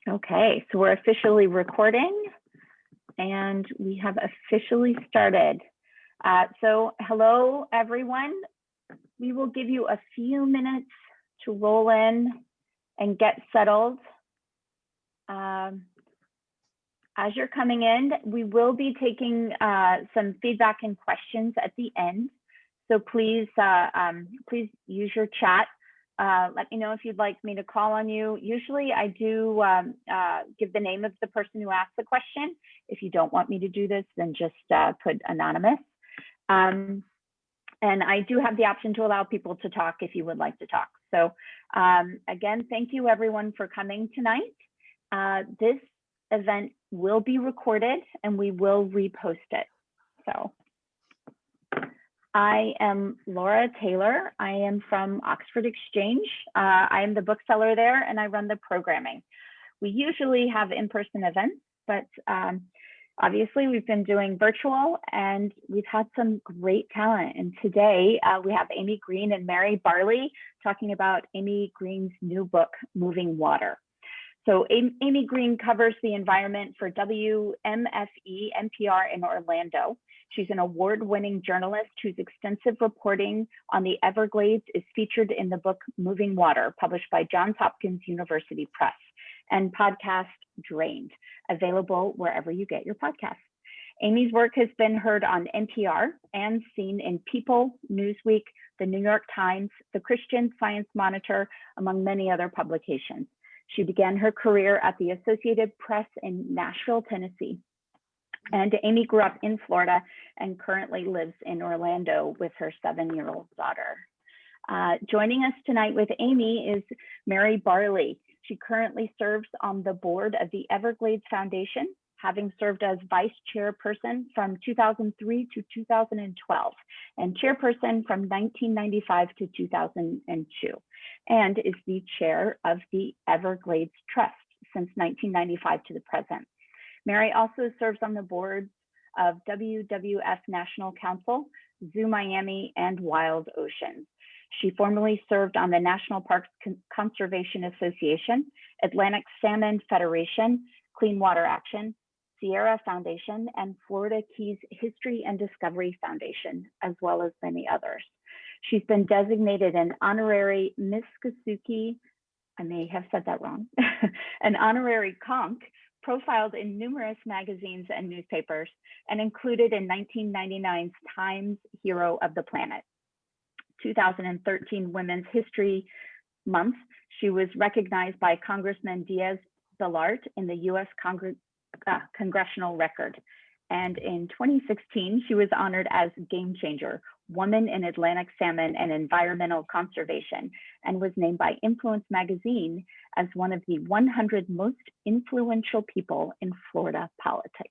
Okay, so we're officially recording and we have officially started. So hello, everyone. We will give you a few minutes to roll in and get settled. As you're coming in, we will be taking some feedback and questions at the end. So please, please use your chat. Let me know if you'd like me to call on you. Usually I do give the name of the person who asked the question. If you don't want me to do this, then just put anonymous. And I do have the option to allow people to talk if you would like to talk. So again, thank you everyone for coming tonight. This event will be recorded and we will repost it. So I am Laura Taylor. I am from Oxford Exchange. I am the bookseller there and I run the programming. We usually have in-person events, but obviously we've been doing virtual and we've had some great talent. And today we have Amy Green and Mary Barley talking about Amy Green's new book, Moving Water. So Amy Green covers the environment for WMFE NPR in Orlando. She's an award-winning journalist whose extensive reporting on the Everglades is featured in the book Moving Water, published by Johns Hopkins University Press, and podcast Drained, available wherever you get your podcasts. Amy's work has been heard on NPR and seen in People, Newsweek, the New York Times, the Christian Science Monitor, among many other publications. She began her career at the Associated Press in Nashville, Tennessee. And Amy grew up in Florida and currently lives in Orlando with her 7-year-old daughter. Joining us tonight with Amy is Mary Barley. She currently serves on the board of the Everglades Foundation, having served as vice chairperson from 2003 to 2012, and chairperson from 1995 to 2002, and is the chair of the Everglades Trust since 1995 to the present. Mary also serves on the boards of WWF National Council, Zoo Miami, and Wild Oceans. She formerly served on the National Parks Conservation Association, Atlantic Salmon Federation, Clean Water Action, Sierra Foundation, and Florida Keys History and Discovery Foundation, as well as many others. She's been designated an honorary Miss Kasuki, I may have said that wrong, an honorary conch, profiled in numerous magazines and newspapers, and included in 1999's Times Hero of the Planet. 2013 Women's History Month, she was recognized by Congressman Diaz-Balart in the U.S. Congressional Record. And in 2016, she was honored as Game Changer, Woman in Atlantic Salmon and Environmental Conservation, and was named by Influence magazine as one of the 100 most influential people in Florida politics.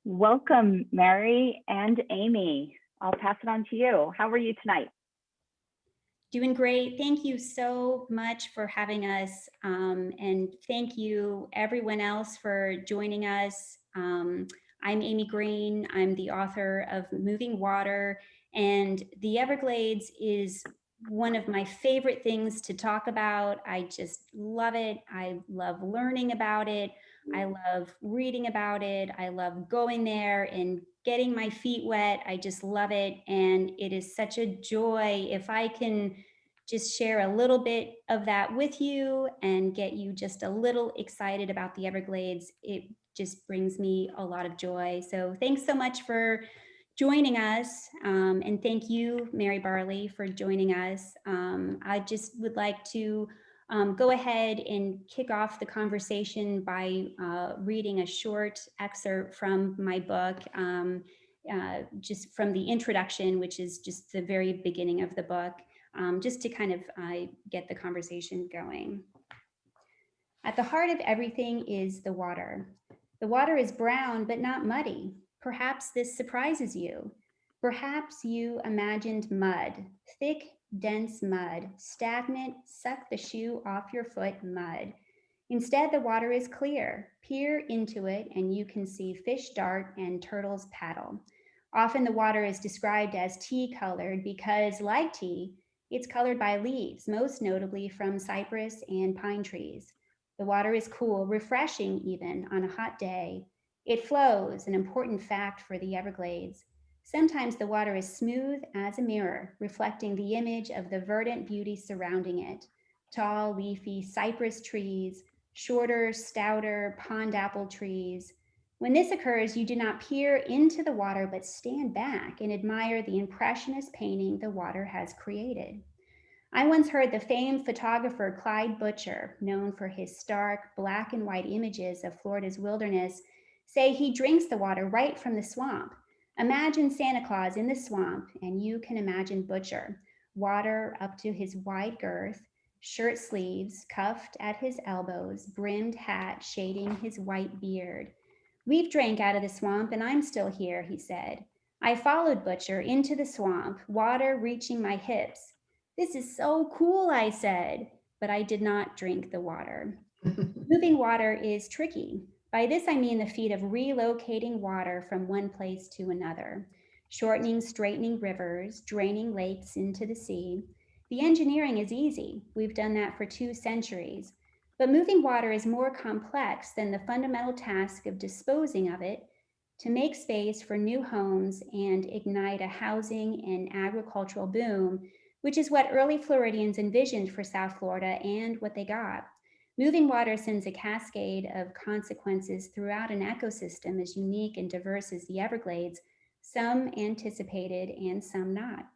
Welcome, Mary and Amy. I'll pass it on to you. How are you tonight? Doing great. Thank you so much for having us. And thank you everyone else for joining us. I'm Amy Green. I'm the author of Moving Water, and the Everglades is one of my favorite things to talk about. I just love it. I love learning about it. I love reading about it. I love going there and getting my feet wet. I just love it. And it is such a joy if I can just share a little bit of that with you and get you just a little excited about the Everglades. It just brings me a lot of joy. So thanks so much for joining us. And thank you, Mary Barley, for joining us. I just would like to go ahead and kick off the conversation by reading a short excerpt from my book, just from the introduction, which is just the very beginning of the book, just to kind of get the conversation going. At the heart of everything is the water. The water is brown, but not muddy. Perhaps this surprises you. Perhaps you imagined mud, thick, dense mud, stagnant, suck the shoe off your foot mud. Instead, the water is clear. Peer into it and you can see fish dart and turtles paddle. Often the water is described as tea-colored because, like tea, it's colored by leaves, most notably from cypress and pine trees. The water is cool, refreshing even on a hot day. It flows, an important fact for the Everglades. Sometimes the water is smooth as a mirror, reflecting the image of the verdant beauty surrounding it. Tall, leafy cypress trees, shorter, stouter pond apple trees. When this occurs, you do not peer into the water, but stand back and admire the impressionist painting the water has created. I once heard the famed photographer Clyde Butcher, known for his stark black and white images of Florida's wilderness, say he drinks the water right from the swamp. Imagine Santa Claus in the swamp, and you can imagine Butcher, water up to his wide girth, shirt sleeves cuffed at his elbows, brimmed hat shading his white beard. We've drank out of the swamp, and I'm still here, he said. I followed Butcher into the swamp, water reaching my hips. This is so cool, I said, but I did not drink the water. Moving water is tricky. By this, I mean the feat of relocating water from one place to another, shortening, straightening rivers, draining lakes into the sea. The engineering is easy. We've done that for 2 centuries. But moving water is more complex than the fundamental task of disposing of it to make space for new homes and ignite a housing and agricultural boom, which is what early Floridians envisioned for South Florida and what they got. Moving water sends a cascade of consequences throughout an ecosystem as unique and diverse as the Everglades, some anticipated and some not.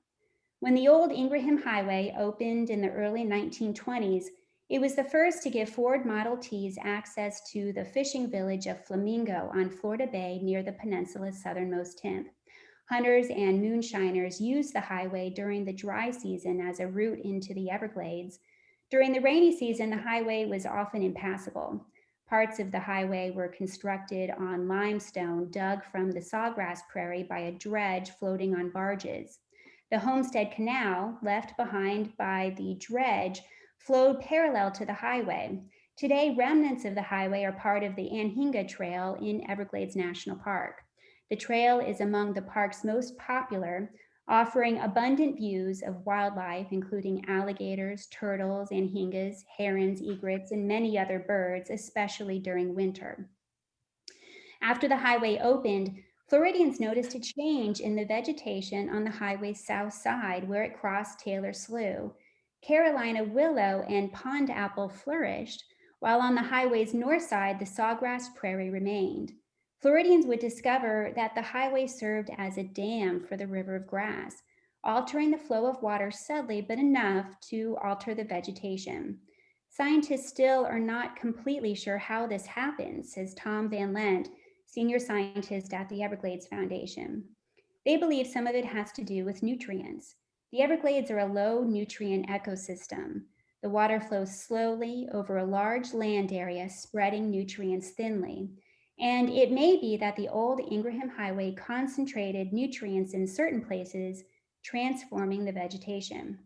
When the old Ingraham Highway opened in the early 1920s, it was the first to give Ford Model Ts access to the fishing village of Flamingo on Florida Bay near the peninsula's southernmost tip. Hunters and moonshiners used the highway during the dry season as a route into the Everglades. During the rainy season, the highway was often impassable. Parts of the highway were constructed on limestone dug from the sawgrass prairie by a dredge floating on barges. The Homestead Canal, left behind by the dredge, flowed parallel to the highway. Today, remnants of the highway are part of the Anhinga Trail in Everglades National Park. The trail is among the park's most popular, offering abundant views of wildlife, including alligators, turtles, anhingas, herons, egrets, and many other birds, especially during winter. After the highway opened, Floridians noticed a change in the vegetation on the highway's south side where it crossed Taylor Slough. Carolina willow and pond apple flourished, while on the highway's north side, the sawgrass prairie remained. Floridians would discover that the highway served as a dam for the river of grass, altering the flow of water subtly but enough to alter the vegetation. Scientists still are not completely sure how this happens, says Tom Van Lent, senior scientist at the Everglades Foundation. They believe some of it has to do with nutrients. The Everglades are a low nutrient ecosystem. The water flows slowly over a large land area, spreading nutrients thinly. And it may be that the old Ingraham Highway concentrated nutrients in certain places, transforming the vegetation.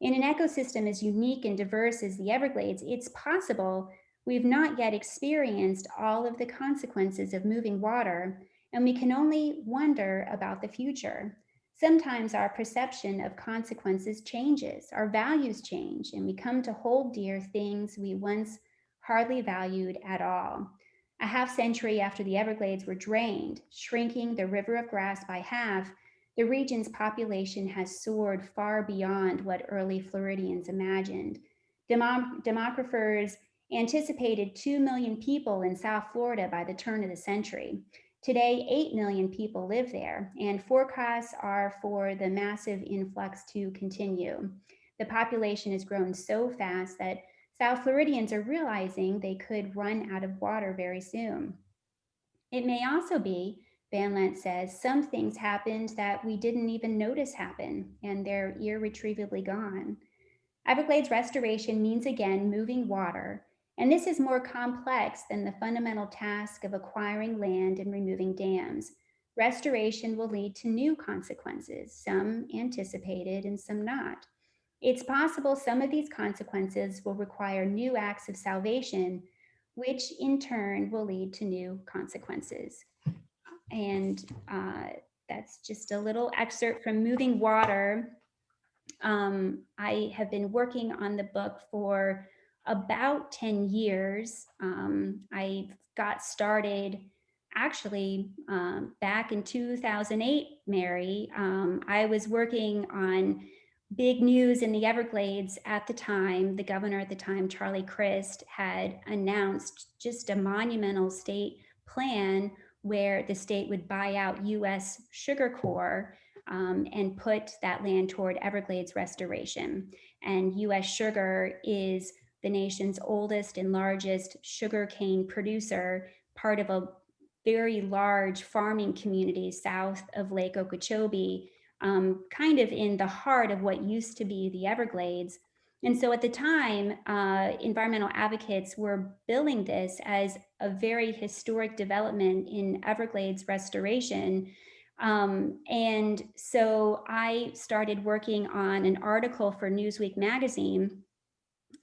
In an ecosystem as unique and diverse as the Everglades, it's possible we've not yet experienced all of the consequences of moving water, and we can only wonder about the future. Sometimes our perception of consequences changes, our values change, and we come to hold dear things we once hardly valued at all. A half century after the Everglades were drained, shrinking the river of grass by half, the region's population has soared far beyond what early Floridians imagined. Demographers anticipated 2 million people in South Florida by the turn of the century. Today, 8 million people live there, and forecasts are for the massive influx to continue. The population has grown so fast that South Floridians are realizing they could run out of water very soon. It may also be, Van Lent says, some things happened that we didn't even notice happen, and they're irretrievably gone. Everglades restoration means again moving water, and this is more complex than the fundamental task of acquiring land and removing dams. Restoration will lead to new consequences, some anticipated and some not. It's possible some of these consequences will require new acts of salvation, which in turn will lead to new consequences. And that's just a little excerpt from Moving Water. I have been working on the book for about 10 years. I got started actually back in 2008, Mary. I was working on big news in the Everglades at the time. The governor at the time, Charlie Crist, had announced just a monumental state plan where the state would buy out US Sugar Corps and put that land toward Everglades restoration. And US Sugar is the nation's oldest and largest sugarcane producer, part of a very large farming community south of Lake Okeechobee, kind of in the heart of what used to be the Everglades. And so at the time, environmental advocates were billing this as a very historic development in Everglades restoration. And so I started working on an article for Newsweek magazine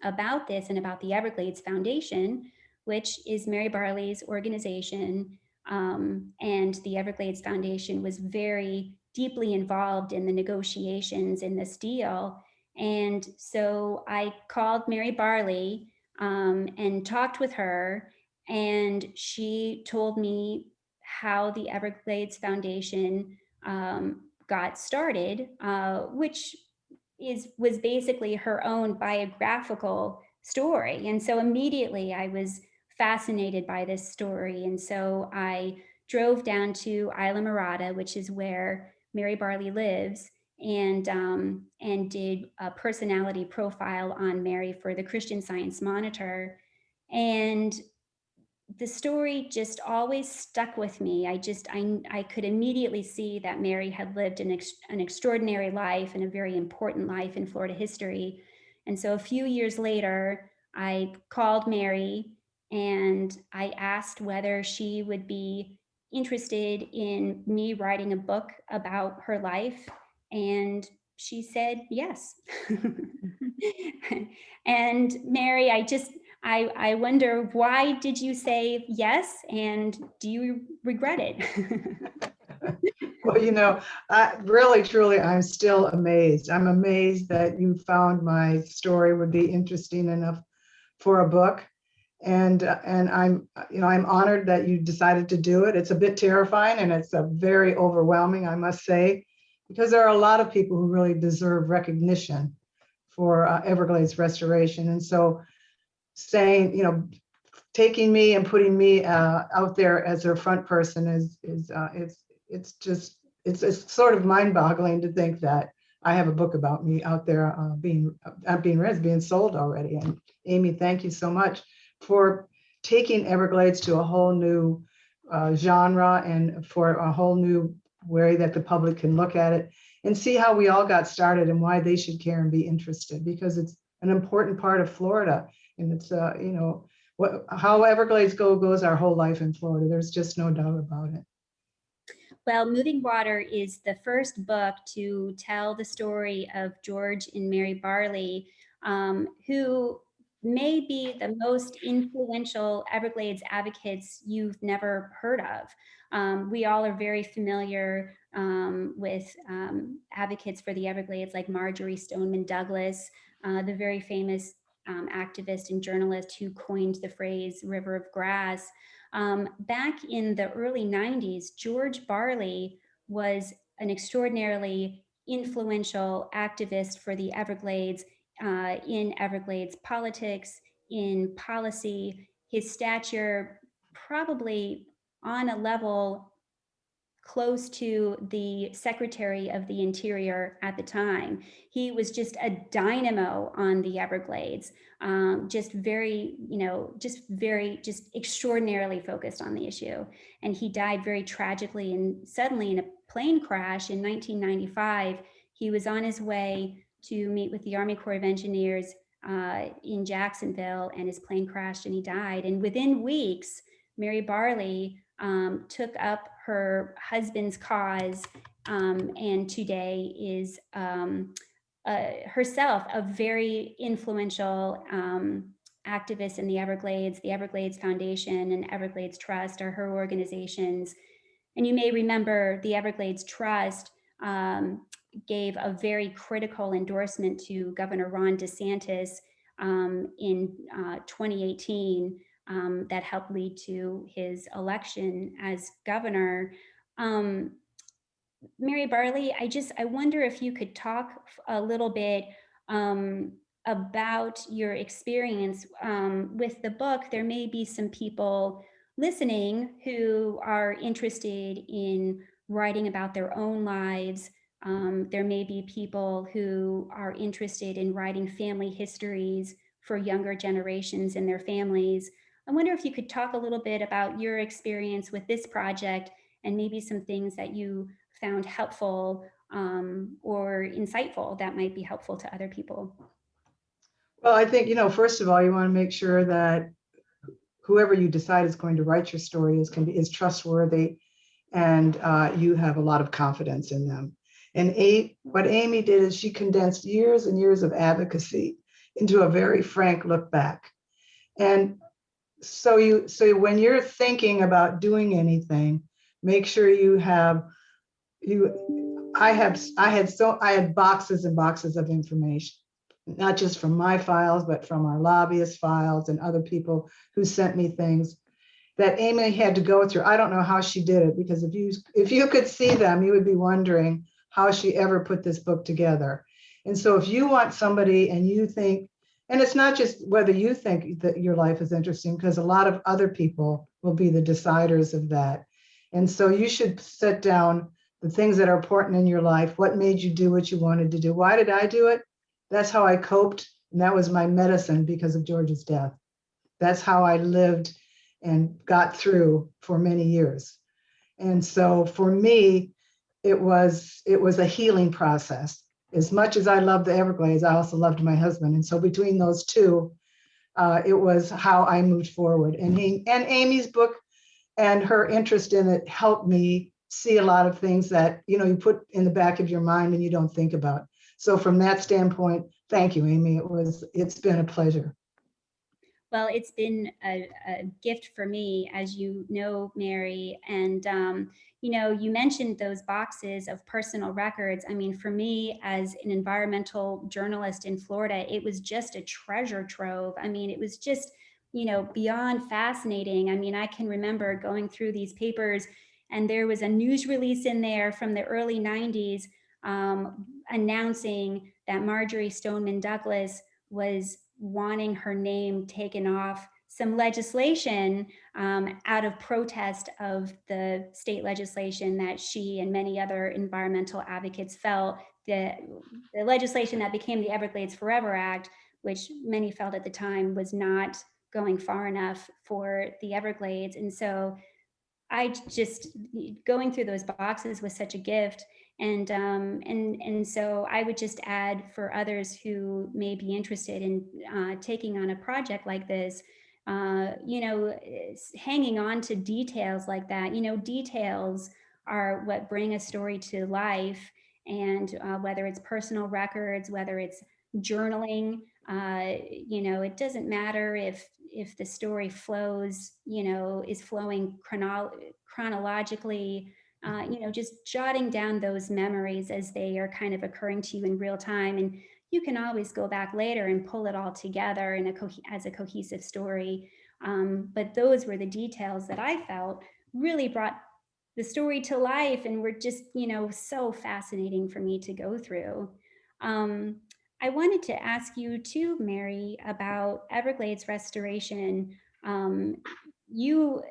about this and about the Everglades Foundation, which is Mary Barley's organization. And the Everglades Foundation was very deeply involved in the negotiations in this deal. And so I called Mary Barley and talked with her, and she told me how the Everglades Foundation got started, which was basically her own biographical story. And so immediately I was fascinated by this story. And so I drove down to Isla Mirada, which is where Mary Barley lives, and did a personality profile on Mary for the Christian Science Monitor. And the story just always stuck with me. I could immediately see that Mary had lived an extraordinary life and a very important life in Florida history. And so a few years later, I called Mary and I asked whether she would be interested in me writing a book about her life. And she said yes. And Mary, I wonder, why did you say yes, and do you regret it? Well, really, truly, I'm still amazed. I'm amazed that you found my story would be interesting enough for a book. And I'm honored that you decided to do it. It's a bit terrifying and it's a very overwhelming, I must say, because there are a lot of people who really deserve recognition for Everglades restoration. And so saying, taking me and putting me out there as their front person it's sort of mind-boggling to think that I have a book about me out there being read, being sold already. And Amy, thank you so much for taking Everglades to a whole new genre and for a whole new way that the public can look at it and see how we all got started and why they should care and be interested, because it's an important part of Florida. And it's, how Everglades goes our whole life in Florida. There's just no doubt about it. Well, Moving Water is the first book to tell the story of George and Mary Barley, who may be the most influential Everglades advocates you've never heard of. We all are very familiar with advocates for the Everglades like Marjorie Stoneman Douglas, the very famous activist and journalist who coined the phrase river of grass. Back in the early 90s, George Barley was an extraordinarily influential activist for the Everglades, in Everglades politics, in policy. His stature probably on a level close to the Secretary of the Interior at the time. He was just a dynamo on the Everglades, just extraordinarily focused on the issue. And he died very tragically and suddenly in a plane crash in 1995. He was on his way to meet with the Army Corps of Engineers in Jacksonville, and his plane crashed and he died. And within weeks, Mary Barley took up her husband's cause, and today is herself a very influential activist in the Everglades. The Everglades Foundation and Everglades Trust are her organizations. And you may remember the Everglades Trust gave a very critical endorsement to Governor Ron DeSantis in 2018 that helped lead to his election as governor. Mary Barley, I wonder if you could talk a little bit about your experience with the book. There may be some people listening who are interested in writing about their own lives. There may be people who are interested in writing family histories for younger generations and their families. I wonder if you could talk a little bit about your experience with this project and maybe some things that you found helpful or insightful that might be helpful to other people. Well, I think, first of all, you want to make sure that whoever you decide is going to write your story is trustworthy, and you have a lot of confidence in them. And what Amy did is she condensed years and years of advocacy into a very frank look back. And so when you're thinking about doing anything, make sure I had boxes and boxes of information, not just from my files, but from our lobbyist files and other people who sent me things that Amy had to go through. I don't know how she did it, because if you could see them, you would be wondering how she ever put this book together. And so if you want somebody and you think, and it's not just whether you think that your life is interesting, because a lot of other people will be the deciders of that. And so you should set down the things that are important in your life. What made you do what you wanted to do? Why did I do it? That's how I coped. And that was my medicine because of George's death. That's how I lived and got through for many years. And so for me, it was a healing process. As much as I loved the Everglades, I also loved my husband. And so between those two, it was how I moved forward. And Amy's book and her interest in it helped me see a lot of things that, you put in the back of your mind and you don't think about. So from that standpoint, thank you, Amy. It's been a pleasure. Well, it's been a gift for me, as you know, Mary. And, you mentioned those boxes of personal records. I mean, for me, as an environmental journalist in Florida, it was just a treasure trove. I mean, it was just, beyond fascinating. I mean, I can remember going through these papers, and there was a news release in there from the early 90s announcing that Marjorie Stoneman Douglas was wanting her name taken off some legislation out of protest of the state legislation that she and many other environmental advocates felt, the legislation that became the Everglades Forever Act, which many felt at the time was not going far enough for the Everglades. And so I just, going through those boxes was such a gift. And so I would just add, for others who may be interested in taking on a project like this, hanging on to details like that. Details are what bring a story to life. And whether it's personal records, whether it's journaling, it doesn't matter if the story flows, is flowing chronologically. Just jotting down those memories as they are kind of occurring to you in real time. And you can always go back later and pull it all together as a cohesive story. But those were the details that I felt really brought the story to life and were just, so fascinating for me to go through. I wanted to ask you too, Mary, about Everglades Restoration. You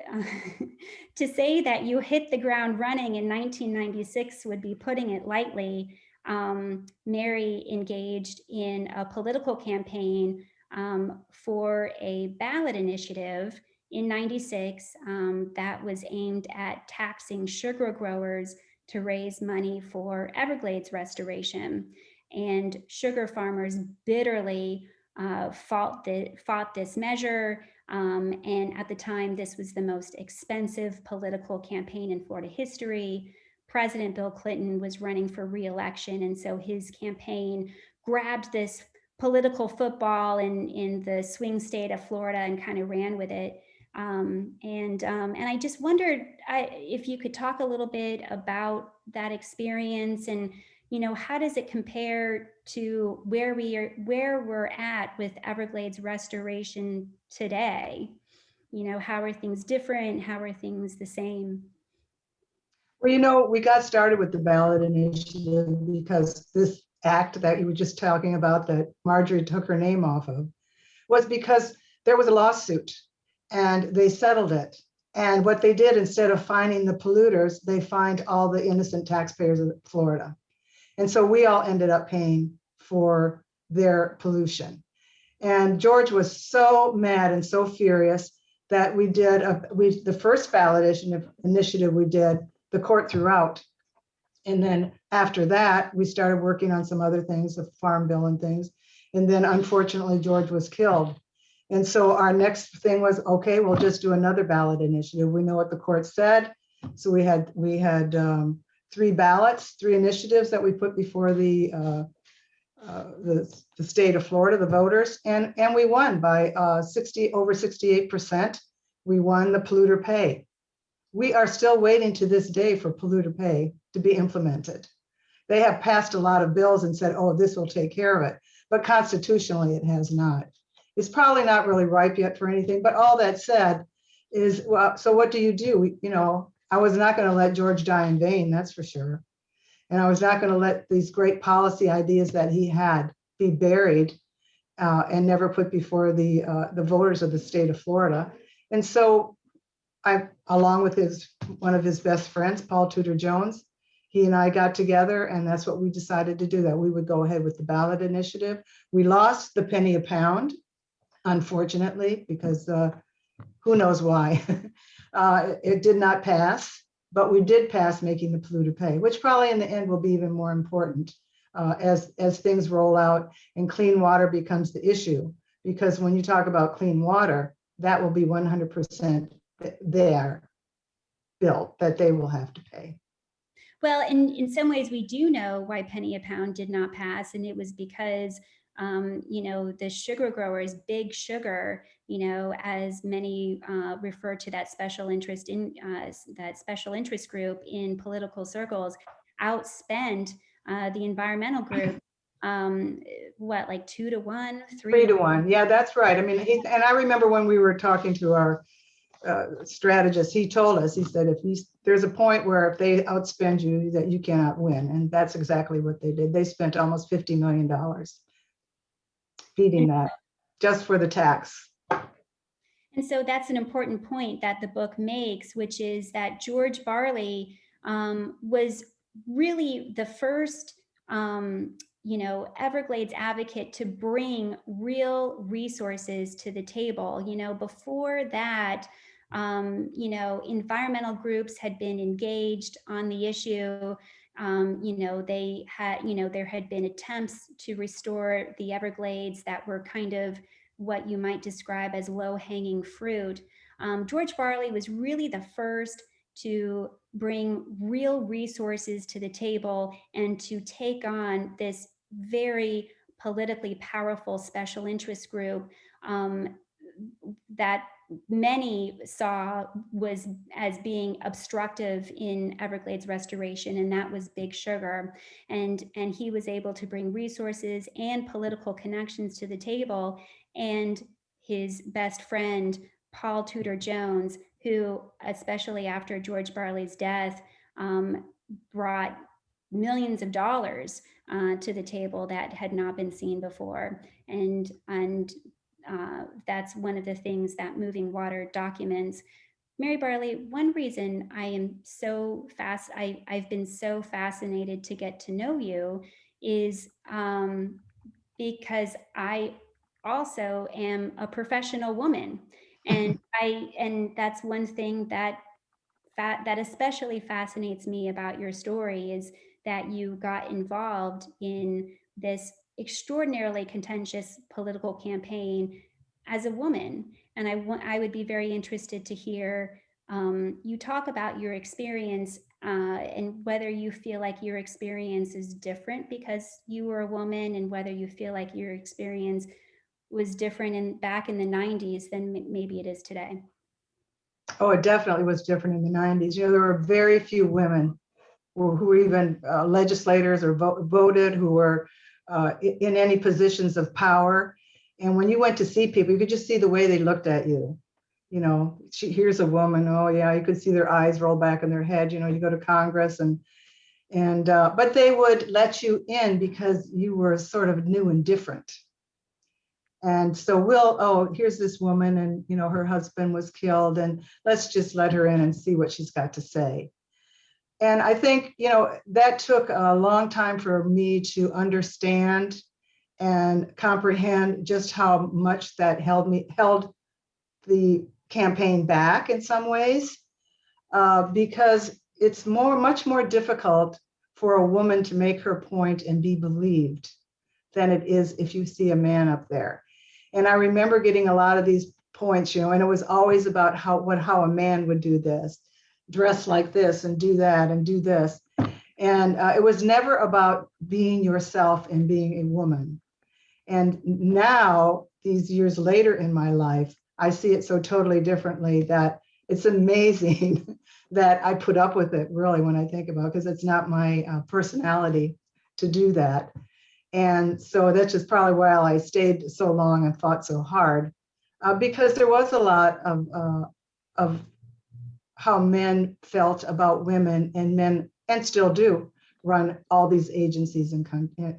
to say that you hit the ground running in 1996 would be putting it lightly. Mary engaged in a political campaign for a ballot initiative in 96 that was aimed at taxing sugar growers to raise money for Everglades restoration. And sugar farmers bitterly fought this measure. And at the time, this was the most expensive political campaign in Florida history. President Bill Clinton was running for re-election, and so his campaign grabbed this political football in the swing state of Florida and kind of ran with it. And I just wondered if you could talk a little bit about that experience and how does it compare to where we're at with Everglades Restoration today? How are things different? How are things the same? Well, we got started with the ballot initiative because this act that you were just talking about that Marjorie took her name off of was because there was a lawsuit and they settled it. And what they did, instead of fining the polluters, they fined all the innocent taxpayers of Florida. And so we all ended up paying for their pollution. And George was so mad and so furious that we did the first ballot initiative we did, the court threw out. And then after that, we started working on some other things, the farm bill and things. And then unfortunately, George was killed. And so our next thing was, okay, we'll just do another ballot initiative. We know what the court said. So we had 3 ballots, 3 initiatives that we put before the state of Florida, the voters, and we won by over 68%. We won the polluter pay. We are still waiting to this day for polluter pay to be implemented. They have passed a lot of bills and said, oh, this will take care of it, but constitutionally it has not. It's probably not really ripe yet for anything, but all that said is, well, so what do? I was not going to let George die in vain, that's for sure. And I was not going to let these great policy ideas that he had be buried and never put before the voters of the state of Florida. And so I, along with one of his best friends, Paul Tudor Jones, he and I got together, and that's what we decided to do, that we would go ahead with the ballot initiative. We lost the penny a pound, unfortunately, because who knows why. It did not pass, but we did pass making the polluter pay, which probably in the end will be even more important as things roll out and clean water becomes the issue. Because when you talk about clean water, that will be 100% their bill that they will have to pay. Well, in some ways, we do know why penny a pound did not pass, and it was because the sugar growers, Big Sugar, as many refer to that special interest group in political circles, outspent the environmental group. Like 2 to 1, 3 to 1. Yeah, that's right. I mean, and I remember when we were talking to our strategist, he told us, he said, there's a point where if they outspend you, that you cannot win. And that's exactly what they did. They spent almost $50 million feeding that just for the tax. And so that's an important point that the book makes, which is that George Barley was really the first Everglades advocate to bring real resources to the table. Before that, environmental groups had been engaged on the issue. There had been attempts to restore the Everglades that were kind of what you might describe as low-hanging fruit. George Barley was really the first to bring real resources to the table and to take on this very politically powerful special interest group that many saw was as being obstructive in Everglades restoration, and that was Big Sugar. And he was able to bring resources and political connections to the table. And his best friend, Paul Tudor Jones, who, especially after George Barley's death, brought millions of dollars to the table that had not been seen before. And that's one of the things that Moving Water documents. Mary Barley, one reason I am so I've been so fascinated to get to know you is because I also am a professional woman, and that's one thing that especially fascinates me about your story is that you got involved in this extraordinarily contentious political campaign as a woman. And I would be very interested to hear you talk about your experience and whether you feel like your experience is different because you were a woman, and whether you feel like your experience was different back in the 90s than maybe it is today. Oh, it definitely was different in the 90s. There were very few women who were even legislators or voted, who were in any positions of power. And when you went to see people, you could just see the way they looked at you. You know, here's a woman. Oh yeah, you could see their eyes roll back in their head. You know, you go to Congress and but they would let you in because you were sort of new and different. And so oh, here's this woman, and you know, her husband was killed, and let's just let her in and see what she's got to say. And I think, you know, that took a long time for me to understand and comprehend just how much that held the campaign back in some ways, because it's much more difficult for a woman to make her point and be believed than it is if you see a man up there. And I remember getting a lot of these points, you know, and it was always about how a man would do this, dress like this and do that and do this. And it was never about being yourself and being a woman. And now, these years later in my life, I see it so totally differently that it's amazing that I put up with it, really, when I think about it, because it's not my personality to do that. And so that's just probably why I stayed so long and fought so hard, because there was a lot of how men felt about women, and men, and still do, run all these agencies in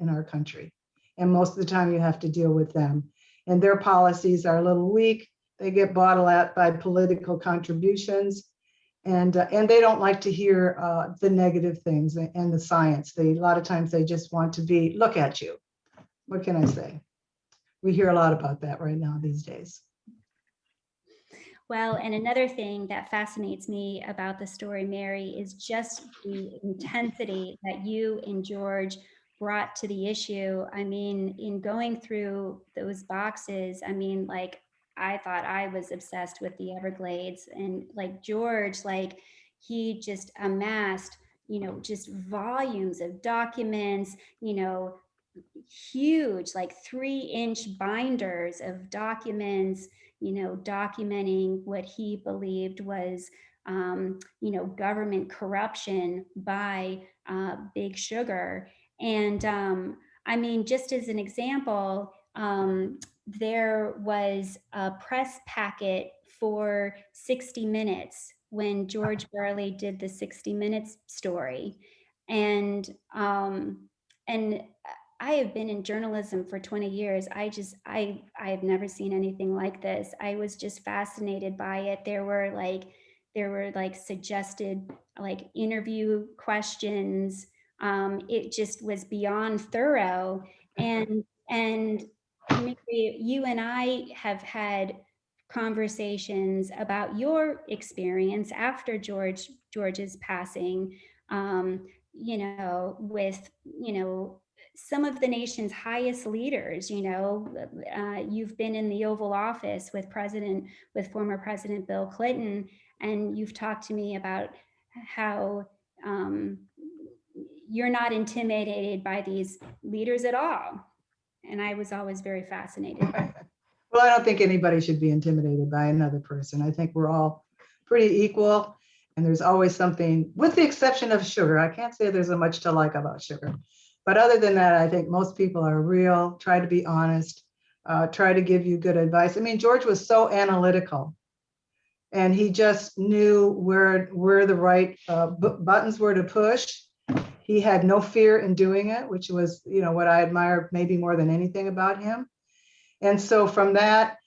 our country. And most of the time you have to deal with them. And their policies are a little weak. They get bottled at by political contributions. And they don't like to hear the negative things and the science. A lot of times they just want to look at you. What can I say? We hear a lot about that right now these days. Well, and another thing that fascinates me about the story, Mary, is just the intensity that you and George brought to the issue. I mean, in going through those boxes, I mean, like, I thought I was obsessed with the Everglades, and like George, like, he just amassed, you know, just volumes of documents, you know, huge, like 3-inch binders of documents, you know, documenting what he believed was, you know, government corruption by Big Sugar. And I mean, just as an example, there was a press packet for 60 Minutes when George Barley did the 60 Minutes story. And I have been in journalism for 20 years. I have never seen anything like this. I was just fascinated by it. There were like suggested like interview questions. It just was beyond thorough. And Mary, you and I have had conversations about your experience after George's passing. You know, with, you know, some of the nation's highest leaders. You know, you've been in the Oval Office with former President Bill Clinton, and you've talked to me about how you're not intimidated by these leaders at all. And I was always very fascinated. Well, I don't think anybody should be intimidated by another person. I think we're all pretty equal, and there's always something, with the exception of sugar. I can't say there's much to like about sugar. But other than that, I think most people are real, try to be honest, try to give you good advice. I mean, George was so analytical, and he just knew where the right buttons were to push. He had no fear in doing it, which was, you know, what I admire maybe more than anything about him. And so from that,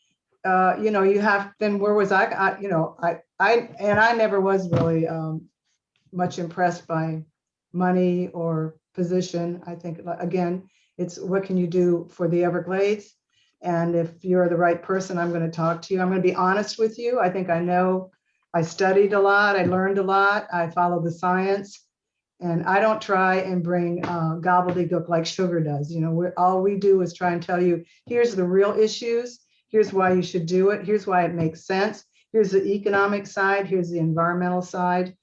you know, you have, then where was I? You know, I never was really much impressed by money or position. I think, again, it's what can you do for the Everglades? And if you're the right person, I'm going to talk to you. I'm going to be honest with you. I think I know, I studied a lot. I learned a lot. I follow the science. And I don't try and bring gobbledygook like sugar does. You know, all we do is try and tell you, here's the real issues. Here's why you should do it. Here's why it makes sense. Here's the economic side. Here's the environmental side.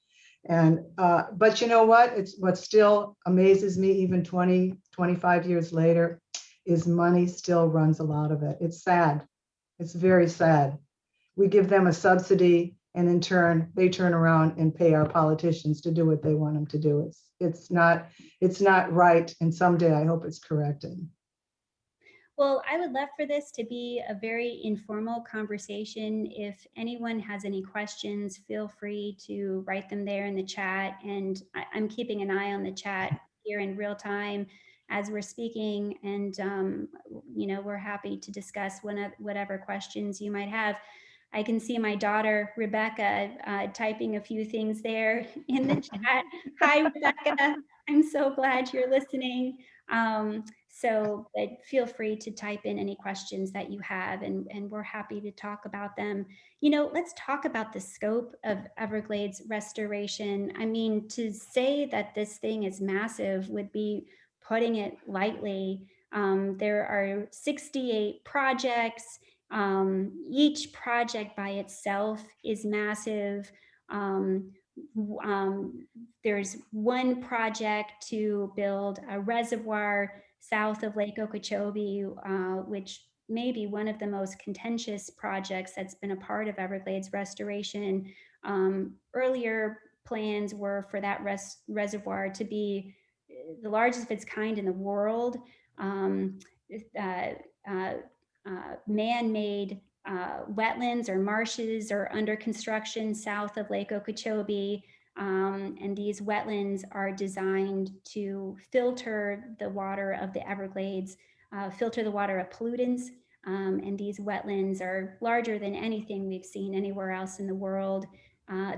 And, but you know what? It's what still amazes me, even 20, 25 years later, is money still runs a lot of it. It's sad. It's very sad. We give them a subsidy And in turn, they turn around and pay our politicians to do what they want them to do. It's not right. And someday I hope it's corrected. Well, I would love for this to be a very informal conversation. If anyone has any questions, feel free to write them there in the chat. And I'm keeping an eye on the chat here in real time as we're speaking. And, we're happy to discuss whatever questions you might have. I can see my daughter, Rebecca, typing a few things there in the chat. Hi, Rebecca. I'm so glad you're listening. But feel free to type in any questions that you have, and we're happy to talk about them. Let's talk about the scope of Everglades restoration. I mean, to say that this thing is massive would be putting it lightly. There are 68 projects. Each project by itself is massive. There's one project to build a reservoir south of Lake Okeechobee, which may be one of the most contentious projects that's been a part of Everglades restoration. Earlier plans were for that reservoir to be the largest of its kind in the world. Man-made wetlands or marshes are under construction south of Lake Okeechobee. And these wetlands are designed to filter the water of the Everglades, filter the water of pollutants. And these wetlands are larger than anything we've seen anywhere else in the world.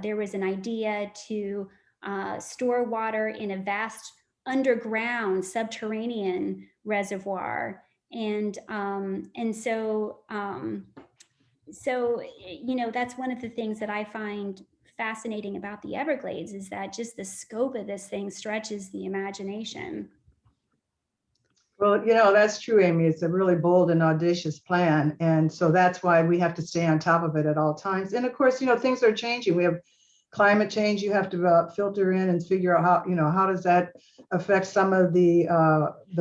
There was an idea to store water in a vast underground subterranean reservoir. So that's one of the things that I find fascinating about the Everglades, is that just the scope of this thing stretches the imagination. Well, that's true, Amy. It's a really bold and audacious plan. And so that's why we have to stay on top of it at all times. And of course, things are changing. We have climate change. You have to filter in and figure out how does that affect some of the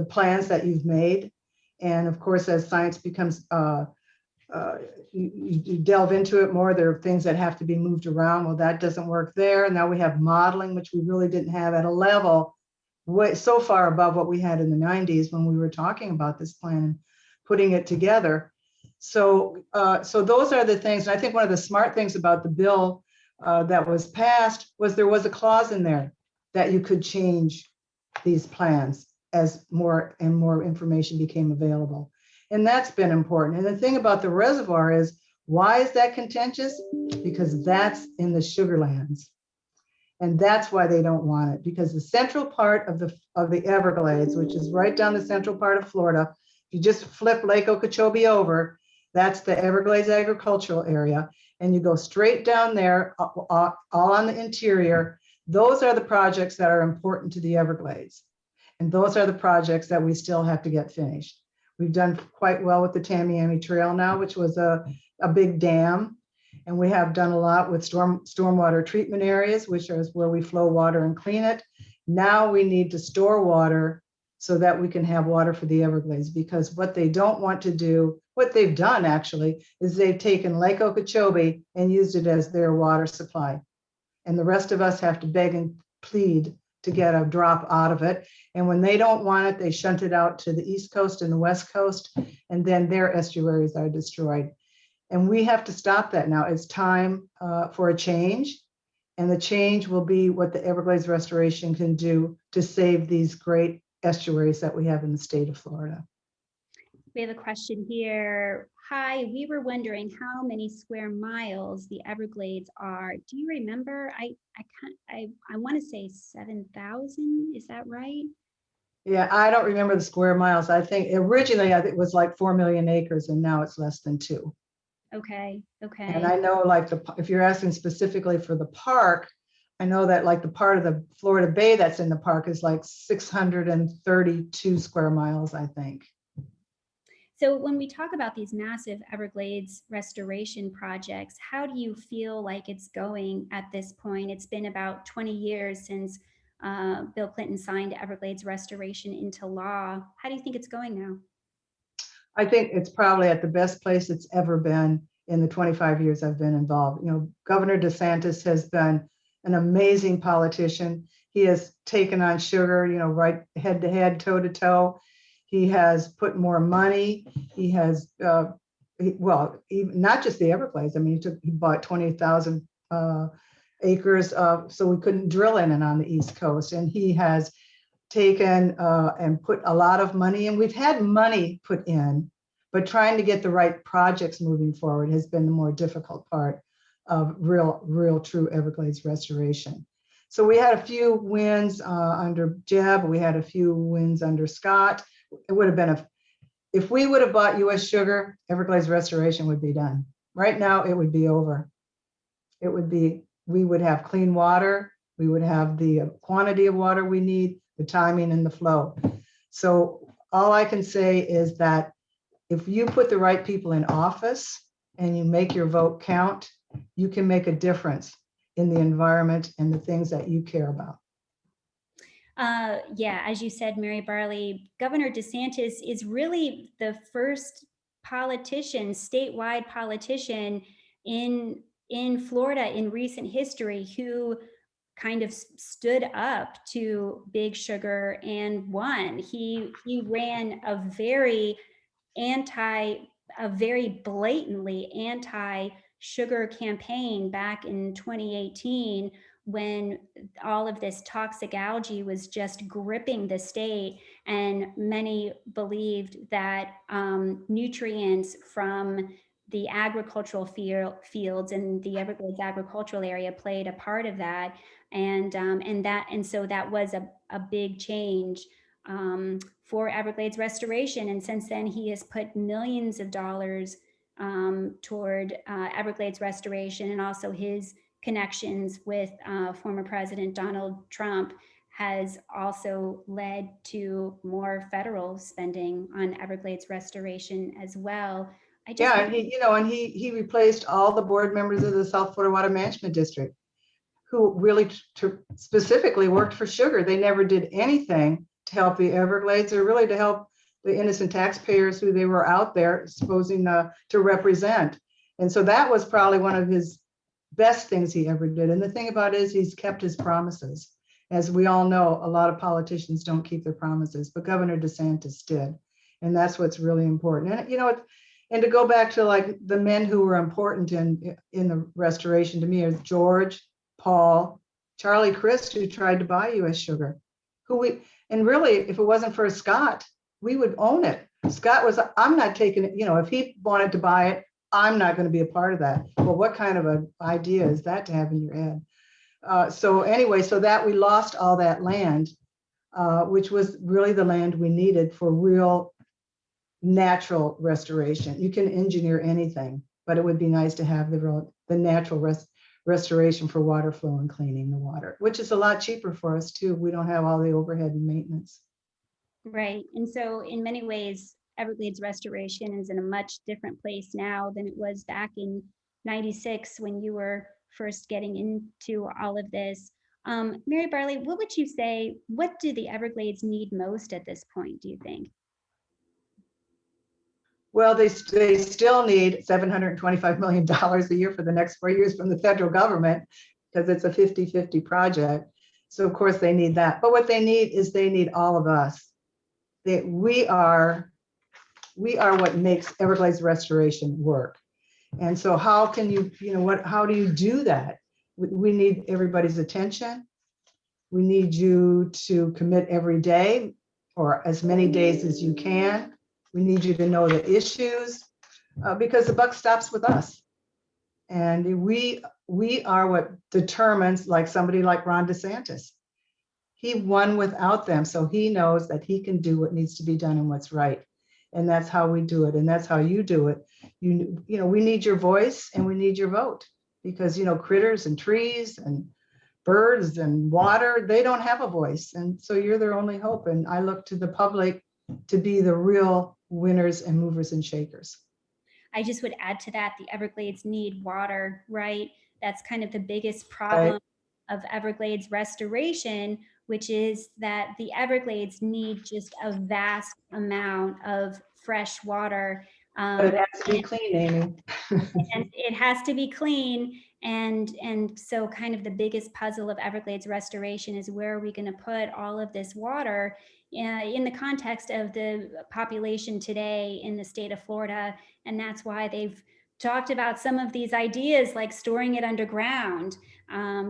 plans that you've made. And of course, as science becomes, you delve into it more, there are things that have to be moved around. Well, that doesn't work there. Now we have modeling, which we really didn't have at a level way so far above what we had in the 90s when we were talking about this plan and putting it together. So those are the things. And I think one of the smart things about the bill that was passed was there was a clause in there that you could change these plans as more and more information became available. And that's been important. And the thing about the reservoir is, why is that contentious? Because that's in the sugarlands. And that's why they don't want it, because the central part of the Everglades, which is right down the central part of Florida, if you just flip Lake Okeechobee over, that's the Everglades agricultural area. And you go straight down there, all on the interior. Those are the projects that are important to the Everglades. And those are the projects that we still have to get finished. We've done quite well with the Tamiami Trail now, which was a big dam. And we have done a lot with stormwater treatment areas, which is where we flow water and clean it. Now we need to store water so that we can have water for the Everglades, because what they don't want to do, what they've done actually, is they've taken Lake Okeechobee and used it as their water supply. And the rest of us have to beg and plead to get a drop out of it. And when they don't want it, they shunt it out to the East Coast and the West Coast, and then their estuaries are destroyed. And we have to stop that now. It's time for a change. And the change will be what the Everglades Restoration can do to save these great estuaries that we have in the state of Florida. We have a question here. Hi, we were wondering how many square miles the Everglades are. Do you remember? I want to say 7,000. Is that right? Yeah, I don't remember the square miles. I think originally it was like 4 million acres, and now it's less than 2. Okay. And I know, like, if you're asking specifically for the park, I know that like the part of the Florida Bay that's in the park is like 632 square miles, I think. So when we talk about these massive Everglades restoration projects, how do you feel like it's going at this point? It's been about 20 years since Bill Clinton signed Everglades restoration into law. How do you think it's going now? I think it's probably at the best place it's ever been. in the 25 years I've been involved. You know, Governor DeSantis has been an amazing politician. He has taken on sugar, you know, right head to head, toe to toe. He has put more money. He has, not just the Everglades. I mean, he bought 20,000 acres so we couldn't drill in and on the East Coast. And he has taken and put a lot of money in. We've had money put in, but trying to get the right projects moving forward has been the more difficult part of real true Everglades restoration. So we had a few wins under Jeb. We had a few wins under Scott. It would have been if we would have bought U.S. sugar, Everglades restoration would be done. Right now, it would be over. It would be, we would have clean water. We would have the quantity of water we need, the timing and the flow. So all I can say is that if you put the right people in office and you make your vote count, you can make a difference in the environment and the things that you care about. Yeah, as you said, Mary Barley, Governor DeSantis is really the first politician, statewide politician in Florida in recent history who kind of stood up to Big Sugar and won. He ran a very blatantly anti-sugar campaign back in 2018 when all of this toxic algae was just gripping the state, and many believed that nutrients from the agricultural fields in the Everglades agricultural area played a part of that, and so that was a big change for Everglades restoration. And since then, he has put millions of dollars toward Everglades restoration, and also his connections with former President Donald Trump has also led to more federal spending on Everglades restoration as well. And he replaced all the board members of the South Florida Water Management District who really specifically worked for sugar. They never did anything to help the Everglades or really to help the innocent taxpayers who they were out there supposing to represent. And so that was probably one of his best things he ever did. And the thing about it is he's kept his promises. As we all know, a lot of politicians don't keep their promises, but Governor DeSantis did. And that's what's really important. And, you know, and to go back to like the men who were important in the restoration to me is George, Paul, Charlie Crist, who tried to buy U.S. sugar, and really, if it wasn't for Scott, we would own it. Scott was, I'm not taking it, you know, if he wanted to buy it, I'm not going to be a part of that. Well, what kind of an idea is that to have in your head? So anyway, so that we lost all that land, which was really the land we needed for real natural restoration. You can engineer anything, but it would be nice to have the natural restoration for water flow and cleaning the water, which is a lot cheaper for us too. We don't have all the overhead and maintenance. Right. And so in many ways, Everglades restoration is in a much different place now than it was back in '96 when you were first getting into all of this. Mary Barley, what would you say, what do the Everglades need most at this point, do you think? Well, they still need $725 million a year for the next 4 years from the federal government because it's a 50-50 project. So of course they need that. But what they need is they need all of us. We are what makes Everglades restoration work. And so how can how do you do that? We need everybody's attention. We need you to commit every day or as many days as you can. We need you to know the issues because the buck stops with us. And we are what determines, like somebody like Ron DeSantis. He won without them, so he knows that he can do what needs to be done and what's right. And that's how we do it, and that's how you do it. You know, we need your voice and we need your vote because, you know, critters and trees and birds and water, they don't have a voice. And so you're their only hope. And I look to the public to be the real winners and movers and shakers. I just would add to that, the Everglades need water, right? That's kind of the biggest problem of Everglades restoration, which is that the Everglades need just a vast amount of fresh water. But it has to be clean, Amy. And it has to be clean. And so kind of the biggest puzzle of Everglades restoration is, where are we going to put all of this water in the context of the population today in the state of Florida? And that's why they've talked about some of these ideas like storing it underground,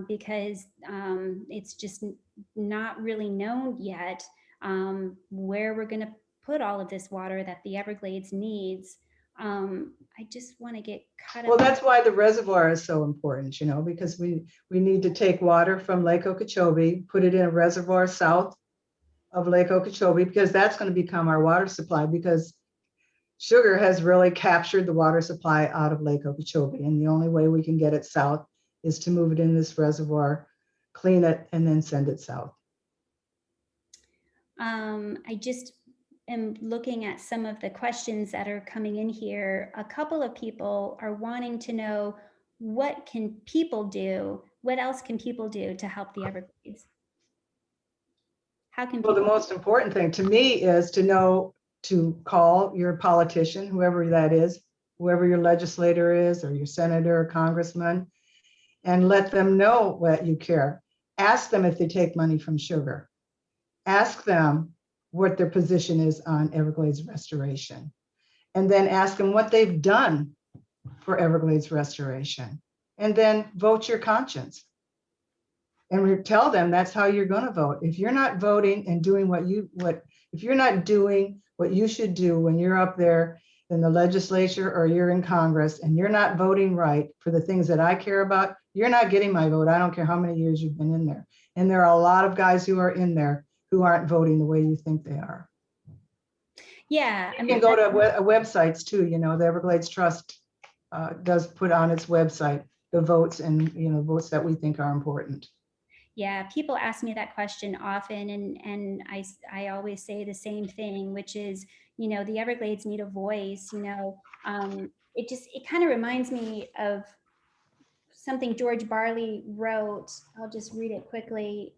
because it's just not really known yet where we're going to put all of this water that the Everglades needs. I just want to get cut Well, off. that's why the reservoir is so important, because we need to take water from Lake Okeechobee, put it in a reservoir south of Lake Okeechobee, because that's going to become our water supply, because sugar has really captured the water supply out of Lake Okeechobee. And the only way we can get it south is to move it in this reservoir, clean it, and then send it south. I just am looking at some of the questions that are coming in here. A couple of people are wanting to know, what can people do? What else can people do to help the Everglades? How can Well, the people? most important thing to me is to know to call your politician, whoever that is, whoever your legislator is, or your senator or congressman, and let them know what you care. Ask them if they take money from sugar. Ask them what their position is on Everglades restoration. And then ask them what they've done for Everglades restoration. And then vote your conscience. And tell them that's how you're going to vote. If you're not voting and doing if you're not doing what you should do when you're up there in the legislature or you're in Congress, and you're not voting right for the things that I care about, you're not getting my vote. I don't care how many years you've been in there. And there are a lot of guys who are in there who aren't voting the way you think they are. Yeah, You can go to websites too. The Everglades Trust does put on its website the votes, and votes that we think are important. Yeah, people ask me that question often, and I always say the same thing, which is, the Everglades need a voice. It kind of reminds me of something George Barley wrote. I'll just read it quickly.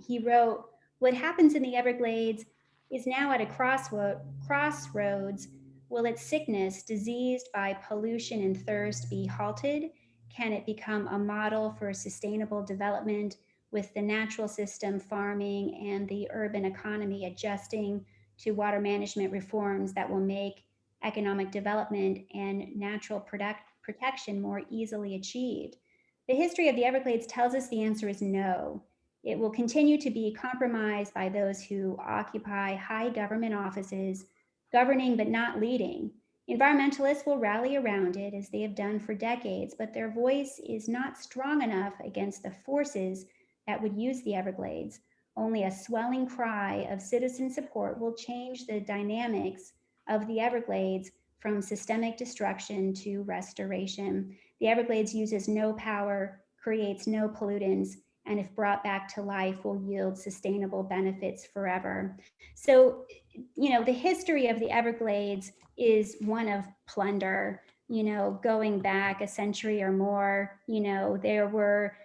He wrote, "What happens in the Everglades is now at a crossroads. Will its sickness, diseased by pollution and thirst, be halted? Can it become a model for sustainable development, with the natural system, farming, and the urban economy adjusting to water management reforms that will make economic development and natural protection more easily achieved?" The history of the Everglades tells us the answer is no. It will continue to be compromised by those who occupy high government offices, governing but not leading. Environmentalists will rally around it, as they have done for decades, but their voice is not strong enough against the forces that would use the Everglades. Only a swelling cry of citizen support will change the dynamics of the Everglades from systemic destruction to restoration. The Everglades uses no power, creates no pollutants, and if brought back to life, will yield sustainable benefits forever. So, the history of the Everglades is one of plunder. Going back a century or more, there were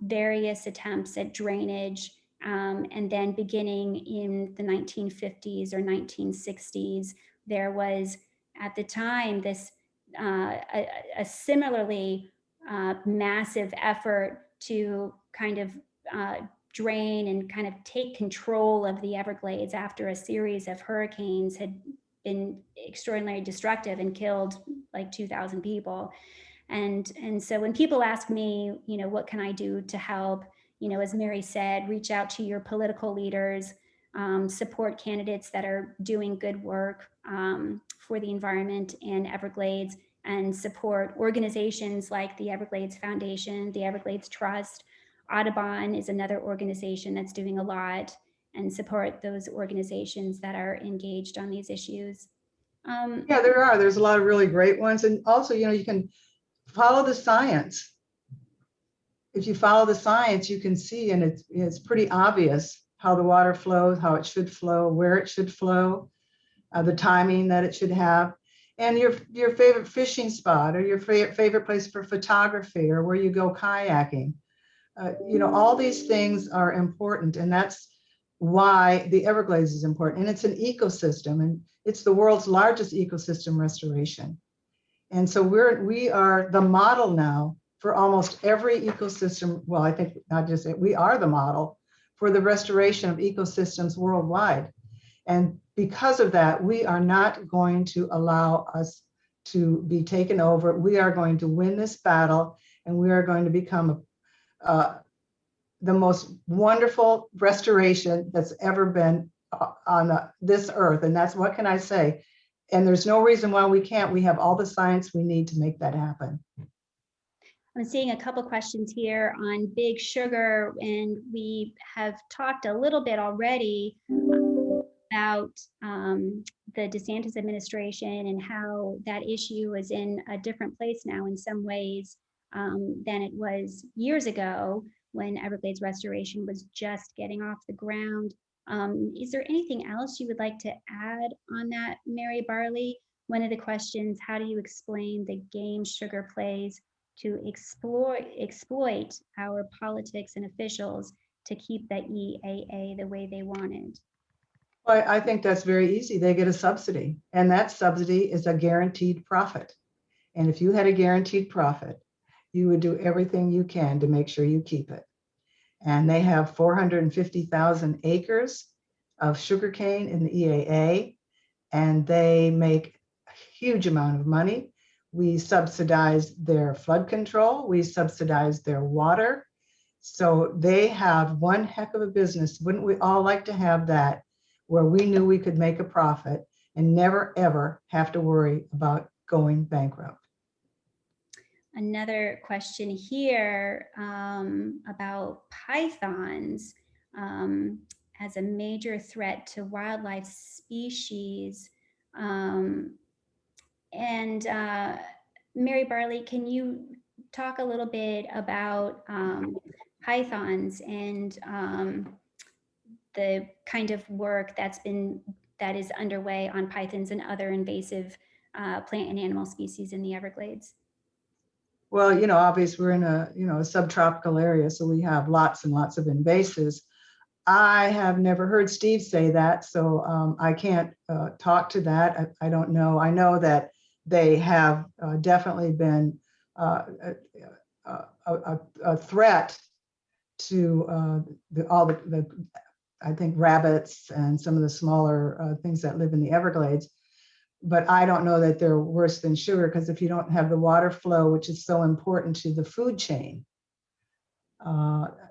various attempts at drainage, and then beginning in the 1950s or 1960s, there was, at the time, this a similarly massive effort to kind of drain and kind of take control of the Everglades after a series of hurricanes had been extraordinarily destructive and killed like 2,000 people. And so when people ask me, what can I do to help? As Mary said, reach out to your political leaders, support candidates that are doing good work for the environment in Everglades, and support organizations like the Everglades Foundation, the Everglades Trust. Audubon is another organization that's doing a lot, and support those organizations that are engaged on these issues. Yeah, there's a lot of really great ones. And also, you can follow the science. If you follow the science, you can see, and it's pretty obvious how the water flows, how it should flow, where it should flow, the timing that it should have, and your favorite fishing spot, or your favorite place for photography, or where you go kayaking. All these things are important, and that's why the Everglades is important. And it's an ecosystem, and It's the world's largest ecosystem restoration. And so we are the model now for almost every ecosystem. Well, I think not just it, we are the model for the restoration of ecosystems worldwide. And because of that, we are not going to allow us to be taken over. We are going to win this battle, and we are going to become the most wonderful restoration that's ever been on this earth. And that's, what can I say? And there's no reason why we can't. We have all the science we need to make that happen. I'm seeing a couple questions here on Big Sugar, and we have talked a little bit already about the DeSantis administration and how that issue is in a different place now in some ways than it was years ago when Everglades Restoration was just getting off the ground. Is there anything else you would like to add on that, Mary Barley? One of the questions, how do you explain the game sugar plays to exploit our politics and officials to keep the EAA the way they wanted? Well, I think that's very easy. They get a subsidy, and that subsidy is a guaranteed profit. And if you had a guaranteed profit, you would do everything you can to make sure you keep it. And they have 450,000 acres of sugarcane in the EAA, and they make a huge amount of money. We subsidize their flood control. We subsidize their water. So they have one heck of a business. Wouldn't we all like to have that, where we knew we could make a profit and never, ever have to worry about going bankrupt? Another question here about pythons as a major threat to wildlife species. Mary Barley, can you talk a little bit about pythons and the kind of work that is underway on pythons and other invasive plant and animal species in the Everglades? Well, obviously we're in a subtropical area, so we have lots and lots of invasives. I have never heard Steve say that, so I can't talk to that. I don't know. I know that they have definitely been a threat to all the I think rabbits and some of the smaller things that live in the Everglades. But I don't know that they're worse than sugar, because if you don't have the water flow, which is so important to the food chain,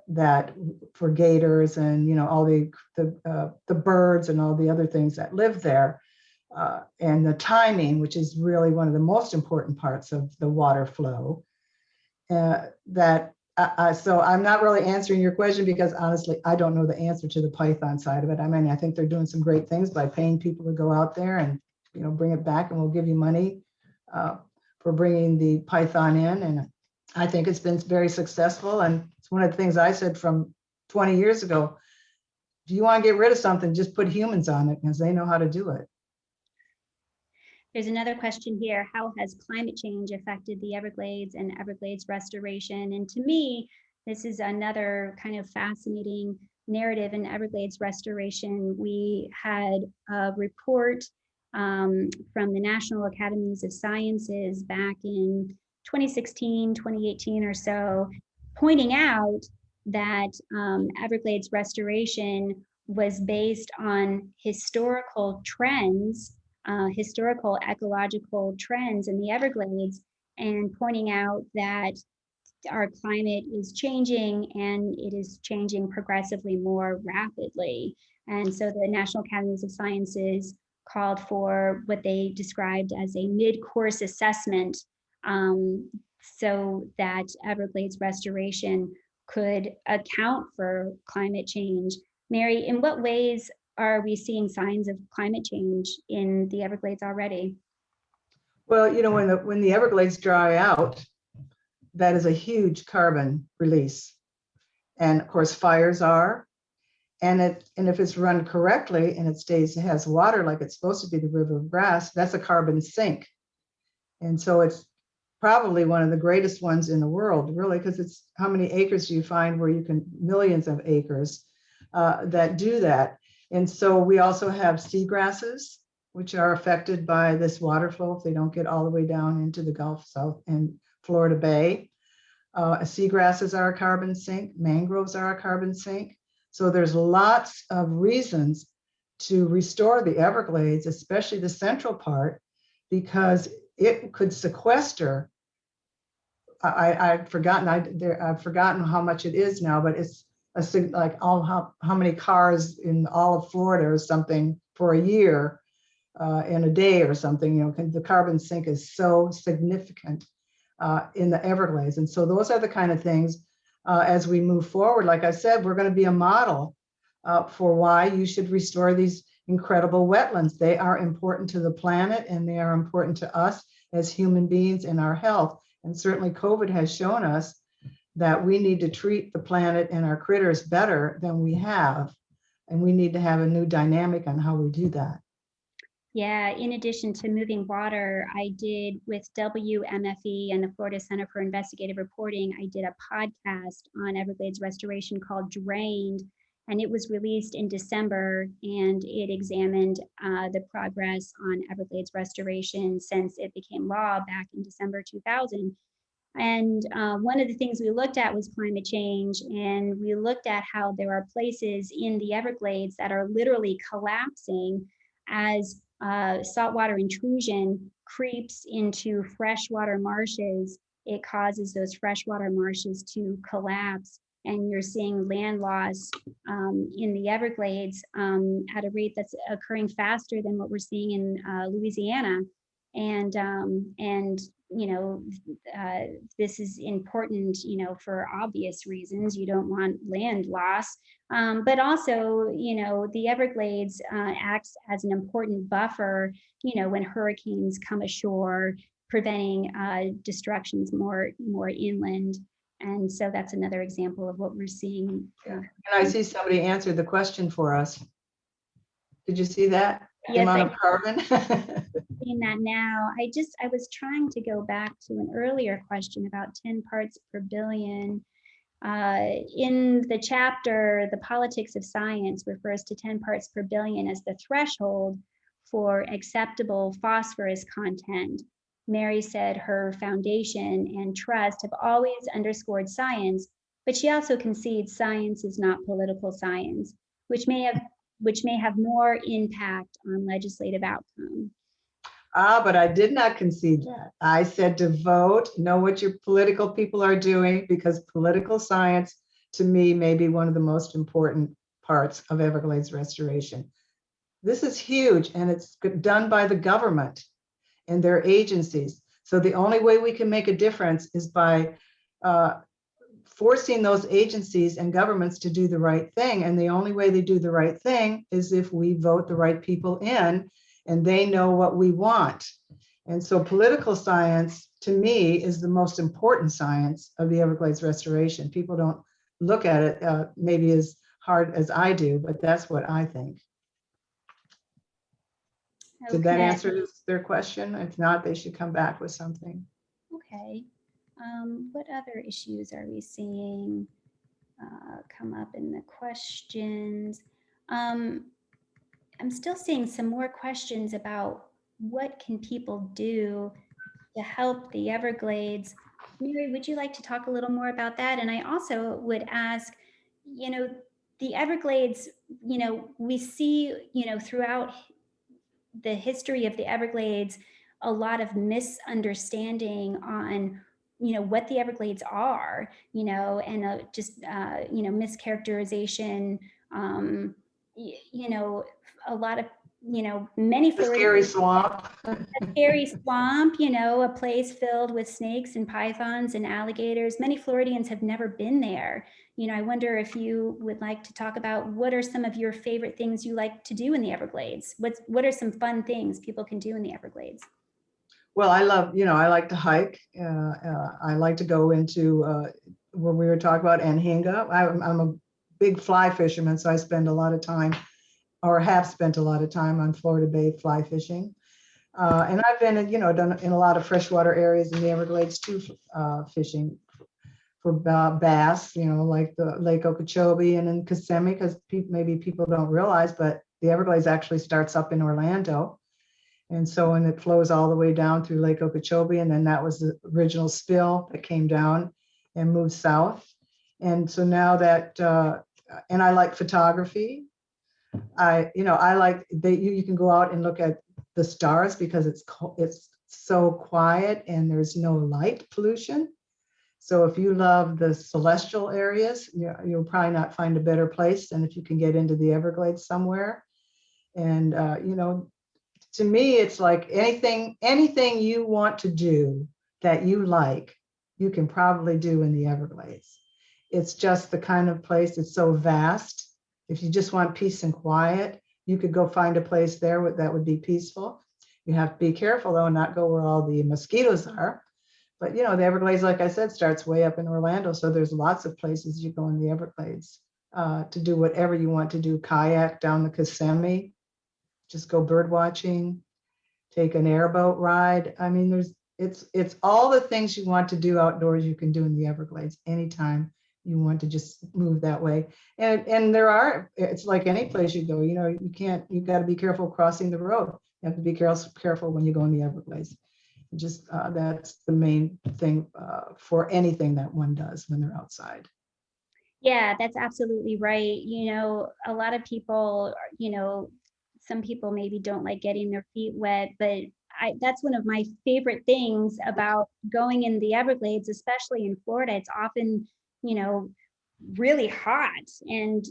that for gators and all the birds and all the other things that live there, and the timing, which is really one of the most important parts of the water flow, so I'm not really answering your question, because honestly, I don't know the answer to the python side of it. I mean, I think they're doing some great things by paying people to go out there and bring it back, and we'll give you money for bringing the python in. And I think it's been very successful. And it's one of the things I said from 20 years ago: if you want to get rid of something, just put humans on it, because they know how to do it. There's another question here. How has climate change affected the Everglades and Everglades restoration? And to me, this is another kind of fascinating narrative in Everglades restoration. We had a report from the National Academies of Sciences back in 2016, 2018 or so, pointing out that Everglades restoration was based on historical trends, historical ecological trends in the Everglades, and pointing out that our climate is changing, and it is changing progressively more rapidly. And so the National Academies of Sciences called for what they described as a mid-course assessment, so that Everglades restoration could account for climate change. Mary, in what ways are we seeing signs of climate change in the Everglades already? Well, when the Everglades dry out, that is a huge carbon release. And of course, fires are. And if it's run correctly and it has water like it's supposed to be, the river of grass, that's a carbon sink. And so it's probably one of the greatest ones in the world, really, because it's how many acres do you find where you can, millions of acres that do that. And so we also have seagrasses, which are affected by this water flow if they don't get all the way down into the Gulf South and Florida Bay. Seagrasses are a carbon sink, mangroves are a carbon sink. So there's lots of reasons to restore the Everglades, especially the central part, because it could sequester. I've forgotten how much it is now, but it's like how many cars in all of Florida or something for a year in a day or something. The carbon sink is so significant in the Everglades. And so those are the kind of things as we move forward. Like I said, we're going to be a model for why you should restore these incredible wetlands. They are important to the planet and they are important to us as human beings in our health. And certainly COVID has shown us that we need to treat the planet and our critters better than we have. And we need to have a new dynamic on how we do that. Yeah, in addition to moving water, I did with WMFE and the Florida Center for Investigative Reporting, I did a podcast on Everglades restoration called Drained, and it was released in December, and it examined the progress on Everglades restoration since it became law back in December 2000. And one of the things we looked at was climate change, and we looked at how there are places in the Everglades that are literally collapsing as saltwater intrusion creeps into freshwater marshes. It causes those freshwater marshes to collapse, and you're seeing land loss in the Everglades at a rate that's occurring faster than what we're seeing in Louisiana. And this is important, for obvious reasons. You don't want land loss, but also, the Everglades acts as an important buffer, when hurricanes come ashore, preventing destructions more inland. And so that's another example of what we're seeing. And I see somebody answered the question for us. Did you see that? The Yes, amount of carbon? Seeing that now. I was trying to go back to an earlier question about 10 parts per billion. In the chapter, The Politics of Science refers to 10 parts per billion as the threshold for acceptable phosphorus content. Mary said her foundation and trust have always underscored science, but she also concedes science is not political science, which may have more impact on legislative outcome. But I did not concede that. I said to vote, know what your political people are doing, because political science, to me, may be one of the most important parts of Everglades restoration. This is huge, and it's done by the government and their agencies. So the only way we can make a difference is by forcing those agencies and governments to do the right thing. And the only way they do the right thing is if we vote the right people in and they know what we want. And so political science, to me, is the most important science of the Everglades restoration. People don't look at it maybe as hard as I do, but that's what I think. Okay. Did that answer their question? If not, they should come back with something. Okay. What other issues are we seeing come up in the questions? I'm still seeing some more questions about what can people do to help the Everglades. Mary, would you like to talk a little more about that? And I also would ask, the Everglades, we see, throughout the history of the Everglades, a lot of misunderstanding on what the Everglades are, and just mischaracterization, a lot of many the scary swamp. A scary swamp, a place filled with snakes and pythons and alligators. Many Floridians have never been there. I wonder if you would like to talk about what are some of your favorite things you like to do in the Everglades? What are some fun things people can do in the Everglades? Well, I love, I like to hike. I like to go into when we were talking about Anhinga. I'm a big fly fisherman, so I spend a lot of time, or have spent a lot of time, on Florida Bay fly fishing. And I've been, done in a lot of freshwater areas in the Everglades too, fishing for bass, like the Lake Okeechobee and in Kissimmee, because maybe people don't realize, but the Everglades actually starts up in Orlando. And so when it flows all the way down through Lake Okeechobee, and then that was the original spill that came down and moved south. And so now that, and I like photography. I like that you can go out and look at the stars because it's so quiet and there's no light pollution. So if you love the celestial areas, you'll probably not find a better place than if you can get into the Everglades somewhere. And to me, it's like anything you want to do that you like, you can probably do in the Everglades. It's just the kind of place, it's so vast. If you just want peace and quiet, you could go find a place there that would be peaceful. You have to be careful though, and not go where all the mosquitoes are. But the Everglades, like I said, starts way up in Orlando. So there's lots of places you go in the Everglades to do whatever you want to do. Kayak down the Kissimmee, just go bird watching, take an airboat ride. I mean, it's all the things you want to do outdoors you can do in the Everglades anytime you want to just move that way. And it's like any place you go, you got to be careful crossing the road. You have to be careful when you go in the Everglades. Just that's the main thing for anything that one does when they're outside. Yeah, that's absolutely right. A lot of people, some people maybe don't like getting their feet wet, but that's one of my favorite things about going in the Everglades, especially in Florida. It's often, really hot. And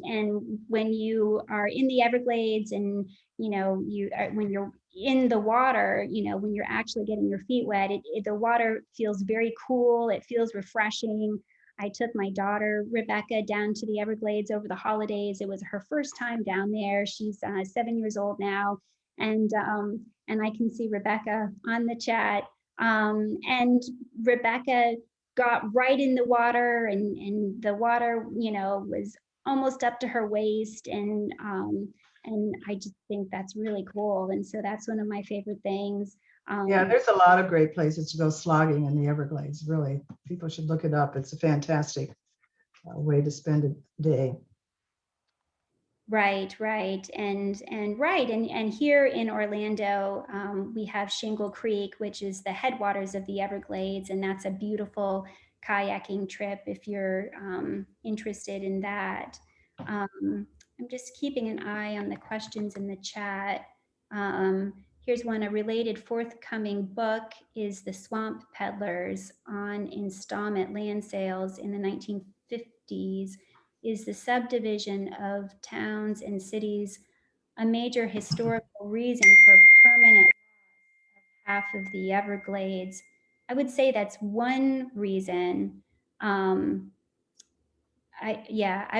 when you are in the Everglades and, when you're in the water, when you're actually getting your feet wet, the water feels very cool. It feels refreshing. I took my daughter, Rebecca, down to the Everglades over the holidays. It was her first time down there. She's 7 years old now. And I can see Rebecca on the chat. And Rebecca got right in the water and the water, was almost up to her waist. And I just think that's really cool. And so that's one of my favorite things. Yeah, there's a lot of great places to go slogging in the Everglades. Really, people should look it up. It's a fantastic way to spend a day. Right. And here in Orlando, we have Shingle Creek, which is the headwaters of the Everglades, and that's a beautiful kayaking trip if you're interested in that. I'm just keeping an eye on the questions in the chat. Here's one: a related forthcoming book is The Swamp Peddlers on installment land sales in the 1950s. Is the subdivision of towns and cities a major historical reason for permanent loss of half of the Everglades? I would say that's one reason. I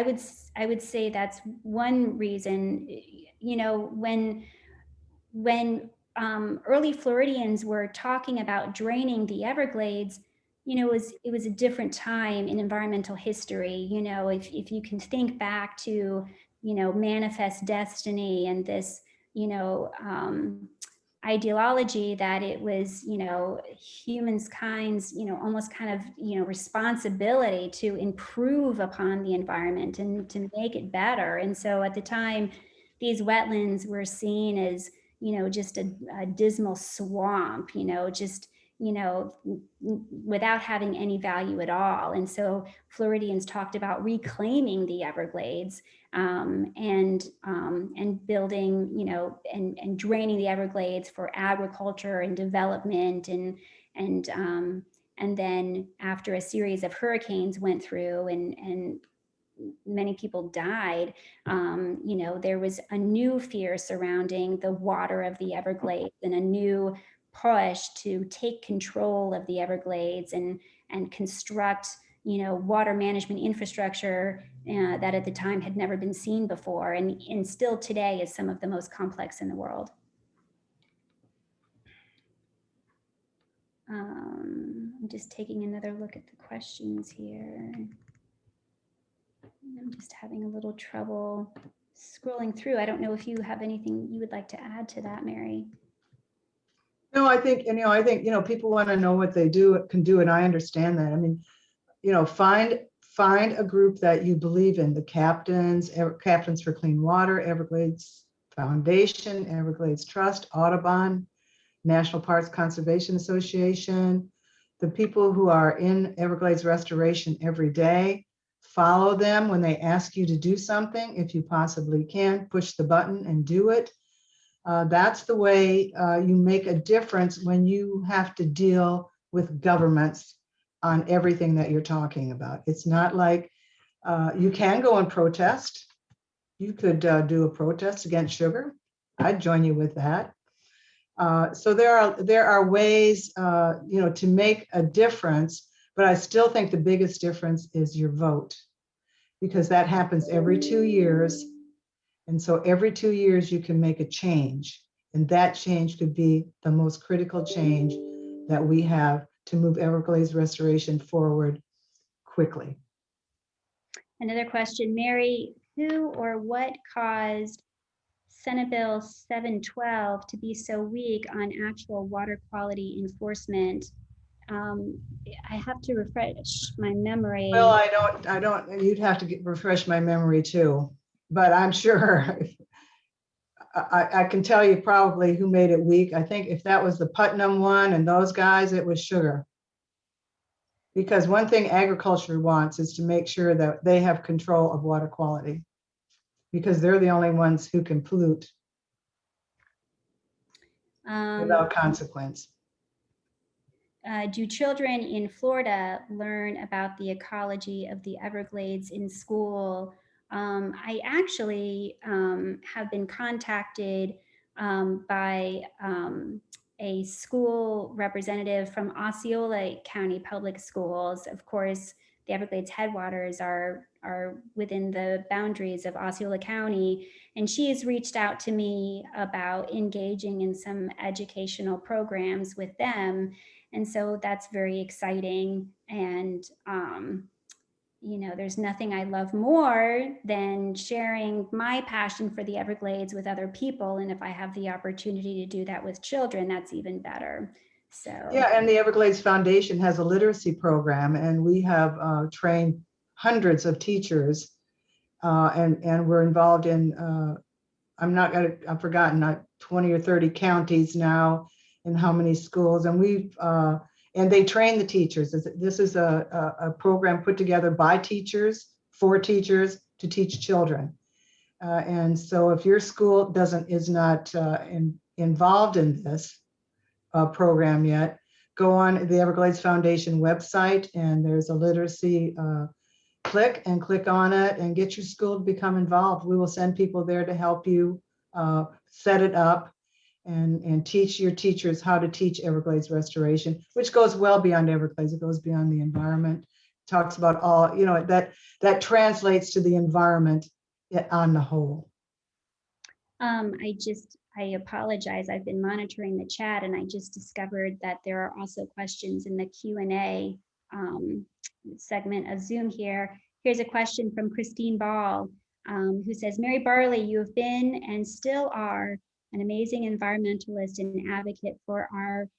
would say that's one reason. When early Floridians were talking about draining the Everglades, it was a different time in environmental history. If you can think back to, Manifest Destiny and this, ideology that it was, humankind's, almost kind of, responsibility to improve upon the environment and to make it better. And so at the time, these wetlands were seen as, just a dismal swamp, without having any value at all. And so Floridians talked about reclaiming the Everglades and building, and draining the Everglades for agriculture and development. And then after a series of hurricanes went through and many people died, there was a new fear surrounding the water of the Everglades and a new push to take control of the Everglades and construct, water management infrastructure that at the time had never been seen before, and still today is some of the most complex in the world. I'm just taking another look at the questions here. I'm just having a little trouble scrolling through. I don't know if you have anything you would like to add to that, Mary. No, I think people want to know what they can do, and I understand that. I mean, find a group that you believe in. The Captains for Clean Water, Everglades Foundation, Everglades Trust, Audubon. National Parks Conservation Association, the people who are in Everglades Restoration every day. Follow them when they ask you to do something. If you possibly can, push the button and do it. That's the way you make a difference when you have to deal with governments on everything that you're talking about. It's not like you can go and protest. You could do a protest against sugar. I'd join you with that. So there are ways, to make a difference, but I still think the biggest difference is your vote, because that happens every 2 years. And so every 2 years you can make a change, and that change could be the most critical change that we have to move Everglades restoration forward quickly. Another question, Mary, who or what caused Senate Bill 712 to be so weak on actual water quality enforcement? I have to refresh my memory. Well, I don't, you'd have to refresh my memory too, but I'm sure I can tell you probably who made it weak. I think if that was the Putnam one and those guys, it was sugar. Because one thing agriculture wants is to make sure that they have control of water quality, because they're the only ones who can pollute without consequence. Do children in Florida learn about the ecology of the Everglades in school? I actually have been contacted by a school representative from Osceola County Public Schools. Of course, the Everglades headwaters are within the boundaries of Osceola County, and she has reached out to me about engaging in some educational programs with them. And so that's very exciting. And, there's nothing I love more than sharing my passion for the Everglades with other people. And if I have the opportunity to do that with children, that's even better. So yeah, and the Everglades Foundation has a literacy program, and we have trained hundreds of teachers, and we're involved in, I've forgotten, 20 or 30 counties now, and how many schools, and and they train the teachers. This is a program put together by teachers, for teachers, to teach children. And so if your school is not involved in this program yet, go on the Everglades Foundation website, and there's a literacy click on it and get your school to become involved. We will send people there to help you set it up and teach your teachers how to teach Everglades restoration, which goes well beyond Everglades. It goes beyond the environment. It talks about all, that translates to the environment on the whole. I apologize. I've been monitoring the chat, and I just discovered that there are also questions in the Q&A segment of Zoom here. Here's a question from Christine Ball, who says, Mary Barley, you have been and still are an amazing environmentalist and advocate for our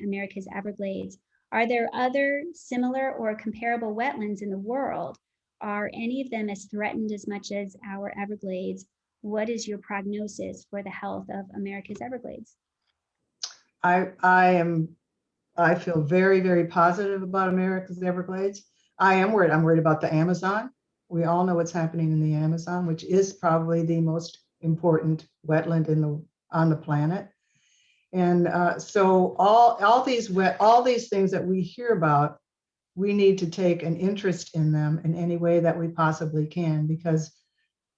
America's Everglades. Are there other similar or comparable wetlands in the world? Are any of them as threatened as much as our Everglades? What is your prognosis for the health of America's Everglades? I feel very, very positive about America's Everglades. I am worried. I'm worried about the Amazon. We all know what's happening in the Amazon, which is probably the most important wetland on the planet. And so all these things that we hear about, we need to take an interest in them in any way that we possibly can, because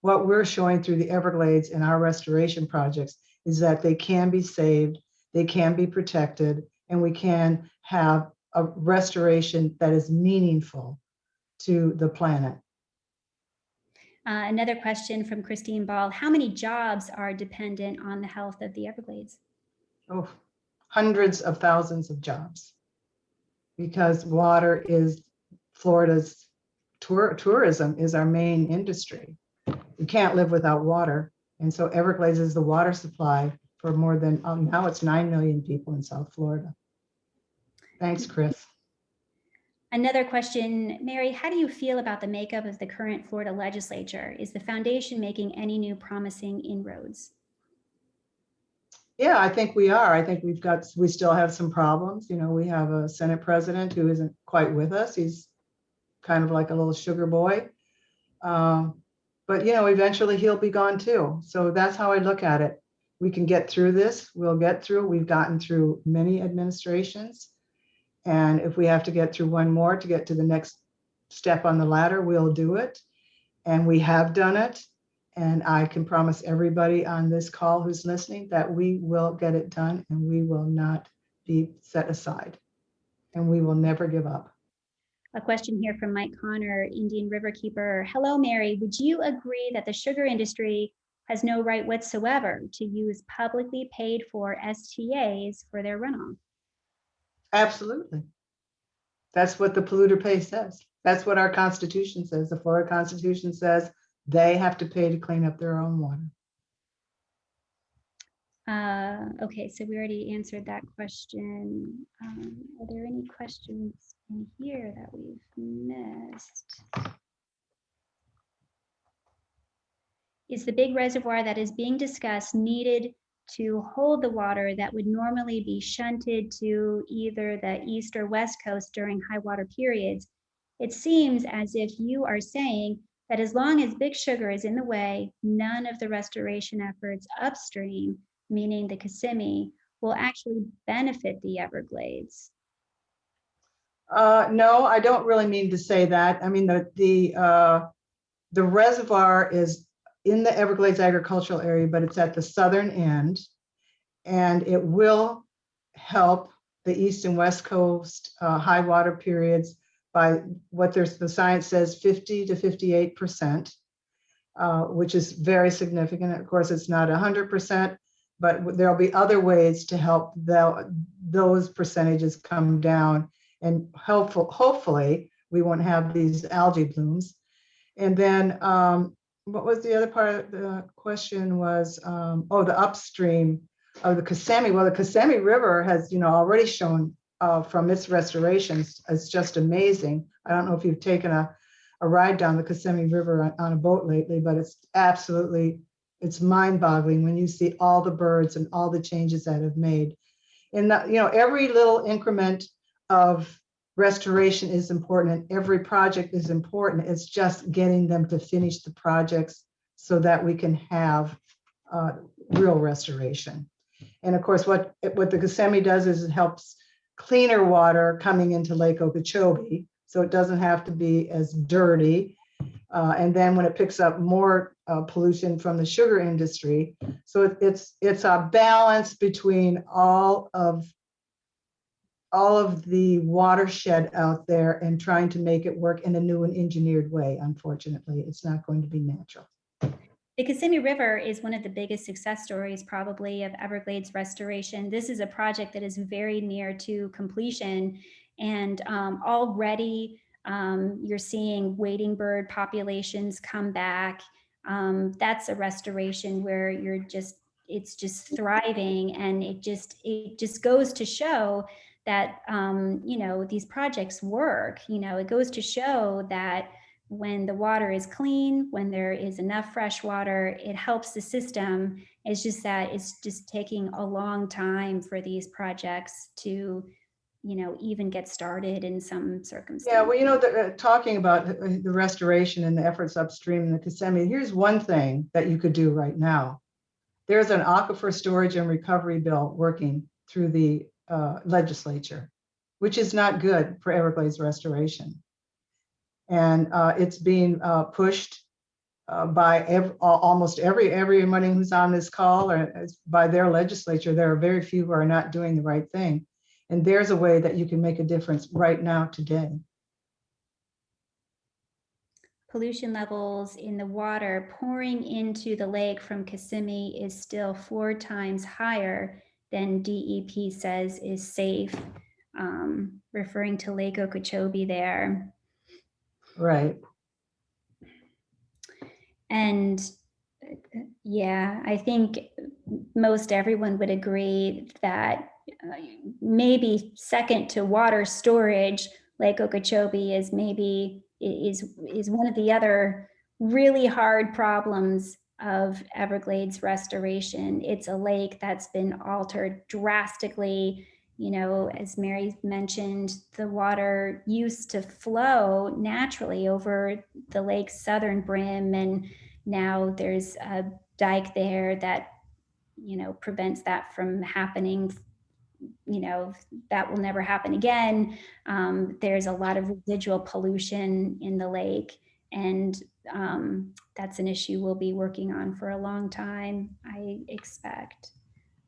what we're showing through the Everglades and our restoration projects is that they can be saved, they can be protected, and we can have a restoration that is meaningful to the planet. Another question from Christine Ball. How many jobs are dependent on the health of the Everglades? Oh, hundreds of thousands of jobs, because water is Florida's tourism is our main industry. You can't live without water. And so Everglades is the water supply for more than, now it's 9 million people in South Florida. Thanks, Chris. Another question, Mary, how do you feel about the makeup of the current Florida legislature? Is the foundation making any new promising inroads? Yeah, I think we are. I think we still have some problems. You know, we have a Senate president who isn't quite with us. He's kind of like a little sugar boy. Um, but, you know, eventually he'll be gone too. So that's how I look at it. We can get through this. We'll get through. We've gotten through many administrations. And if we have to get through one more to get to the next step on the ladder, we'll do it. And we have done it. And I can promise everybody on this call who's listening that we will get it done and we will not be set aside and we will never give up. A question here from Mike Connor, Indian River Keeper. Hello, Mary. Would you agree that the sugar industry has no right whatsoever to use publicly paid for STAs for their runoff? Absolutely. That's what the polluter pays says. That's what our Constitution says. The Florida Constitution says they have to pay to clean up their own water. Okay, so we already answered that question. Are there any questions in here that we've missed? Is the big reservoir that is being discussed needed to hold the water that would normally be shunted to either the east or west coast during high water periods? It seems as if you are saying that as long as Big Sugar is in the way, none of the restoration efforts upstream, meaning the Kissimmee, will actually benefit the Everglades. No, I don't really mean to say that. I mean, the reservoir is in the Everglades agricultural area, but it's at the southern end, and it will help the east and west coast high water periods by what the science says 50 to 58%, which is very significant. Of course, it's not 100%, but there'll be other ways to help those percentages come down, and hopefully we won't have these algae blooms. And then what was the other part of the question was, the upstream of the Kissimmee. Well, the Kissimmee River has, already shown from its restorations, it's just amazing. I don't know if you've taken a ride down the Kissimmee River on a boat lately, but it's mind-boggling when you see all the birds and all the changes that have made. And every little increment of restoration is important and every project is important. It's just getting them to finish the projects so that we can have real restoration. And of course, what the Kissimmee does is it helps cleaner water coming into Lake Okeechobee, so it doesn't have to be as dirty. And then when it picks up more pollution from the sugar industry, so it's a balance between all of the watershed out there and trying to make it work in a new and engineered way. Unfortunately, it's not going to be natural. The Kissimmee River is one of the biggest success stories probably of Everglades restoration. This is a project that is very near to completion, and already you're seeing wading bird populations come back. That's a restoration where it's just thriving, and it just goes to show that these projects work. It goes to show that when the water is clean, when there is enough fresh water, it helps the system. It's just that it's just taking a long time for these projects to, even get started in some circumstances. Yeah, well, talking about the restoration and the efforts upstream in the Kissimmee, here's one thing that you could do right now. There's an aquifer storage and recovery bill working through the legislature, which is not good for Everglades restoration. And it's being pushed by almost everybody who's on this call, or by their legislature. There are very few who are not doing the right thing. And there's a way that you can make a difference right now, today. Pollution levels in the water pouring into the lake from Kissimmee is still 4 times higher than DEP says is safe, referring to Lake Okeechobee there. Right. And yeah, I think most everyone would agree that maybe second to water storage, Lake Okeechobee is one of the other really hard problems of Everglades Restoration. It's a lake that's been altered drastically. You know, as Mary mentioned, the water used to flow naturally over the lake's southern brim, and now there's a dike there that, you know, prevents that from happening. You know, that will never happen again. There's a lot of residual pollution in the lake, and that's an issue we'll be working on for a long time, I expect.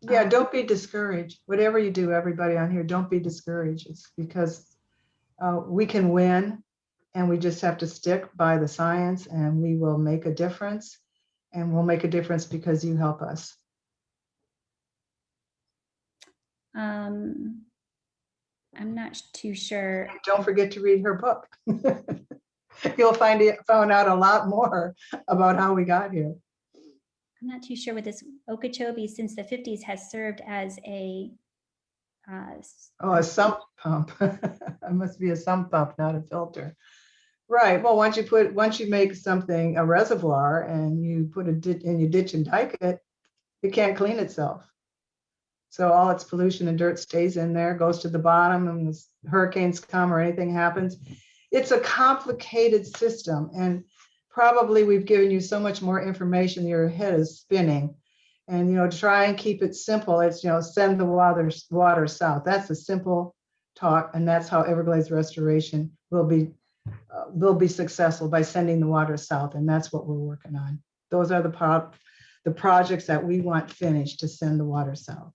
Yeah, don't be discouraged. Whatever you do, everybody on here, don't be discouraged. It's because we can win, and we just have to stick by the science, and we will make a difference. And we'll make a difference because you help us. I'm not too sure. Don't forget to read her book. You'll find out a lot more about how we got here. I'm not too sure what this Okeechobee since the 50s has served as a a sump pump. It must be a sump pump, not a filter. Right. Well, once you make something a reservoir and you put in your ditch and dike it, it can't clean itself. So all its pollution and dirt stays in there, goes to the bottom, and the hurricanes come or anything happens. It's a complicated system, and probably we've given you so much more information, your head is spinning. And, you know, try and keep it simple. It's, you know, send the water south. That's a simple talk, and that's how Everglades Restoration will be successful, by sending the water south, and that's what we're working on. Those are the projects that we want finished, to send the water south.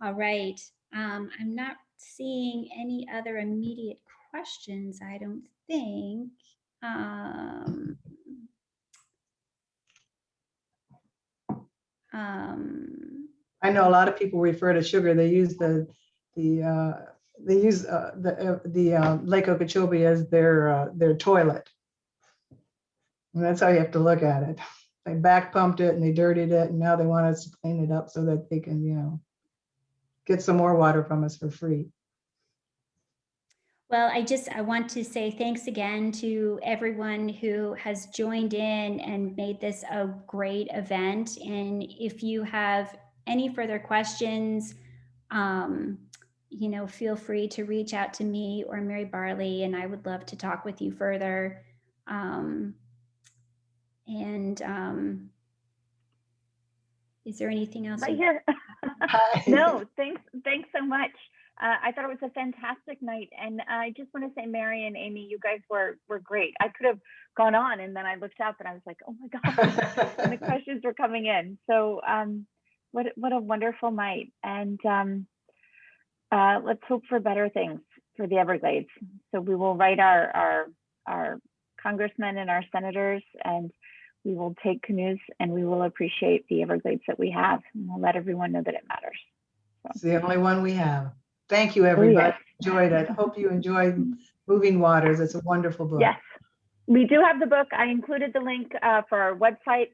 All right. I'm not seeing any other immediate questions, I don't think. I know a lot of people refer to sugar. They use the Lake Okeechobee as their toilet. And that's how you have to look at it. They back pumped it and they dirtied it, and now they want us to clean it up so that they can, you know, get some more water from us for free. Well, I want to say thanks again to everyone who has joined in and made this a great event. And if you have any further questions, you know, feel free to reach out to me or Mary Barley, and I would love to talk with you further. Is there anything else? Right here. No, thanks so much. I thought it was a fantastic night, and I just want to say, Mary and Amy, you guys were great. I could have gone on, and then I looked up and I was like, oh my God, and the questions were coming in. So what a wonderful night, and let's hope for better things for the Everglades. So we will write our congressmen and our senators, and we will take canoes, and we will appreciate the Everglades that we have, and we'll let everyone know that it matters. So. It's the only one we have. Thank you, everybody. Oh, yes. Enjoyed it. Hope you enjoyed Moving Waters. It's a wonderful book. Yes, we do have the book. I included the link for our website.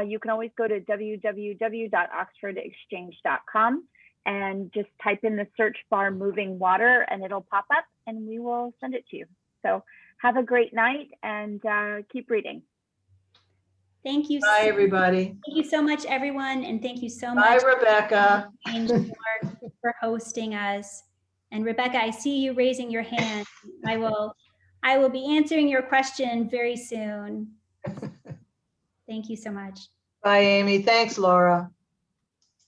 You can always go to www.oxfordexchange.com and just type in the search bar Moving Water, and it'll pop up, and we will send it to you. So have a great night, and keep reading. Thank you. Bye, everybody. Thank you so much, everyone. And thank you so Bye, much, Rebecca, for hosting us. And Rebecca, I see you raising your hand. I will be answering your question very soon. Thank you so much. Bye, Amy. Thanks, Laura.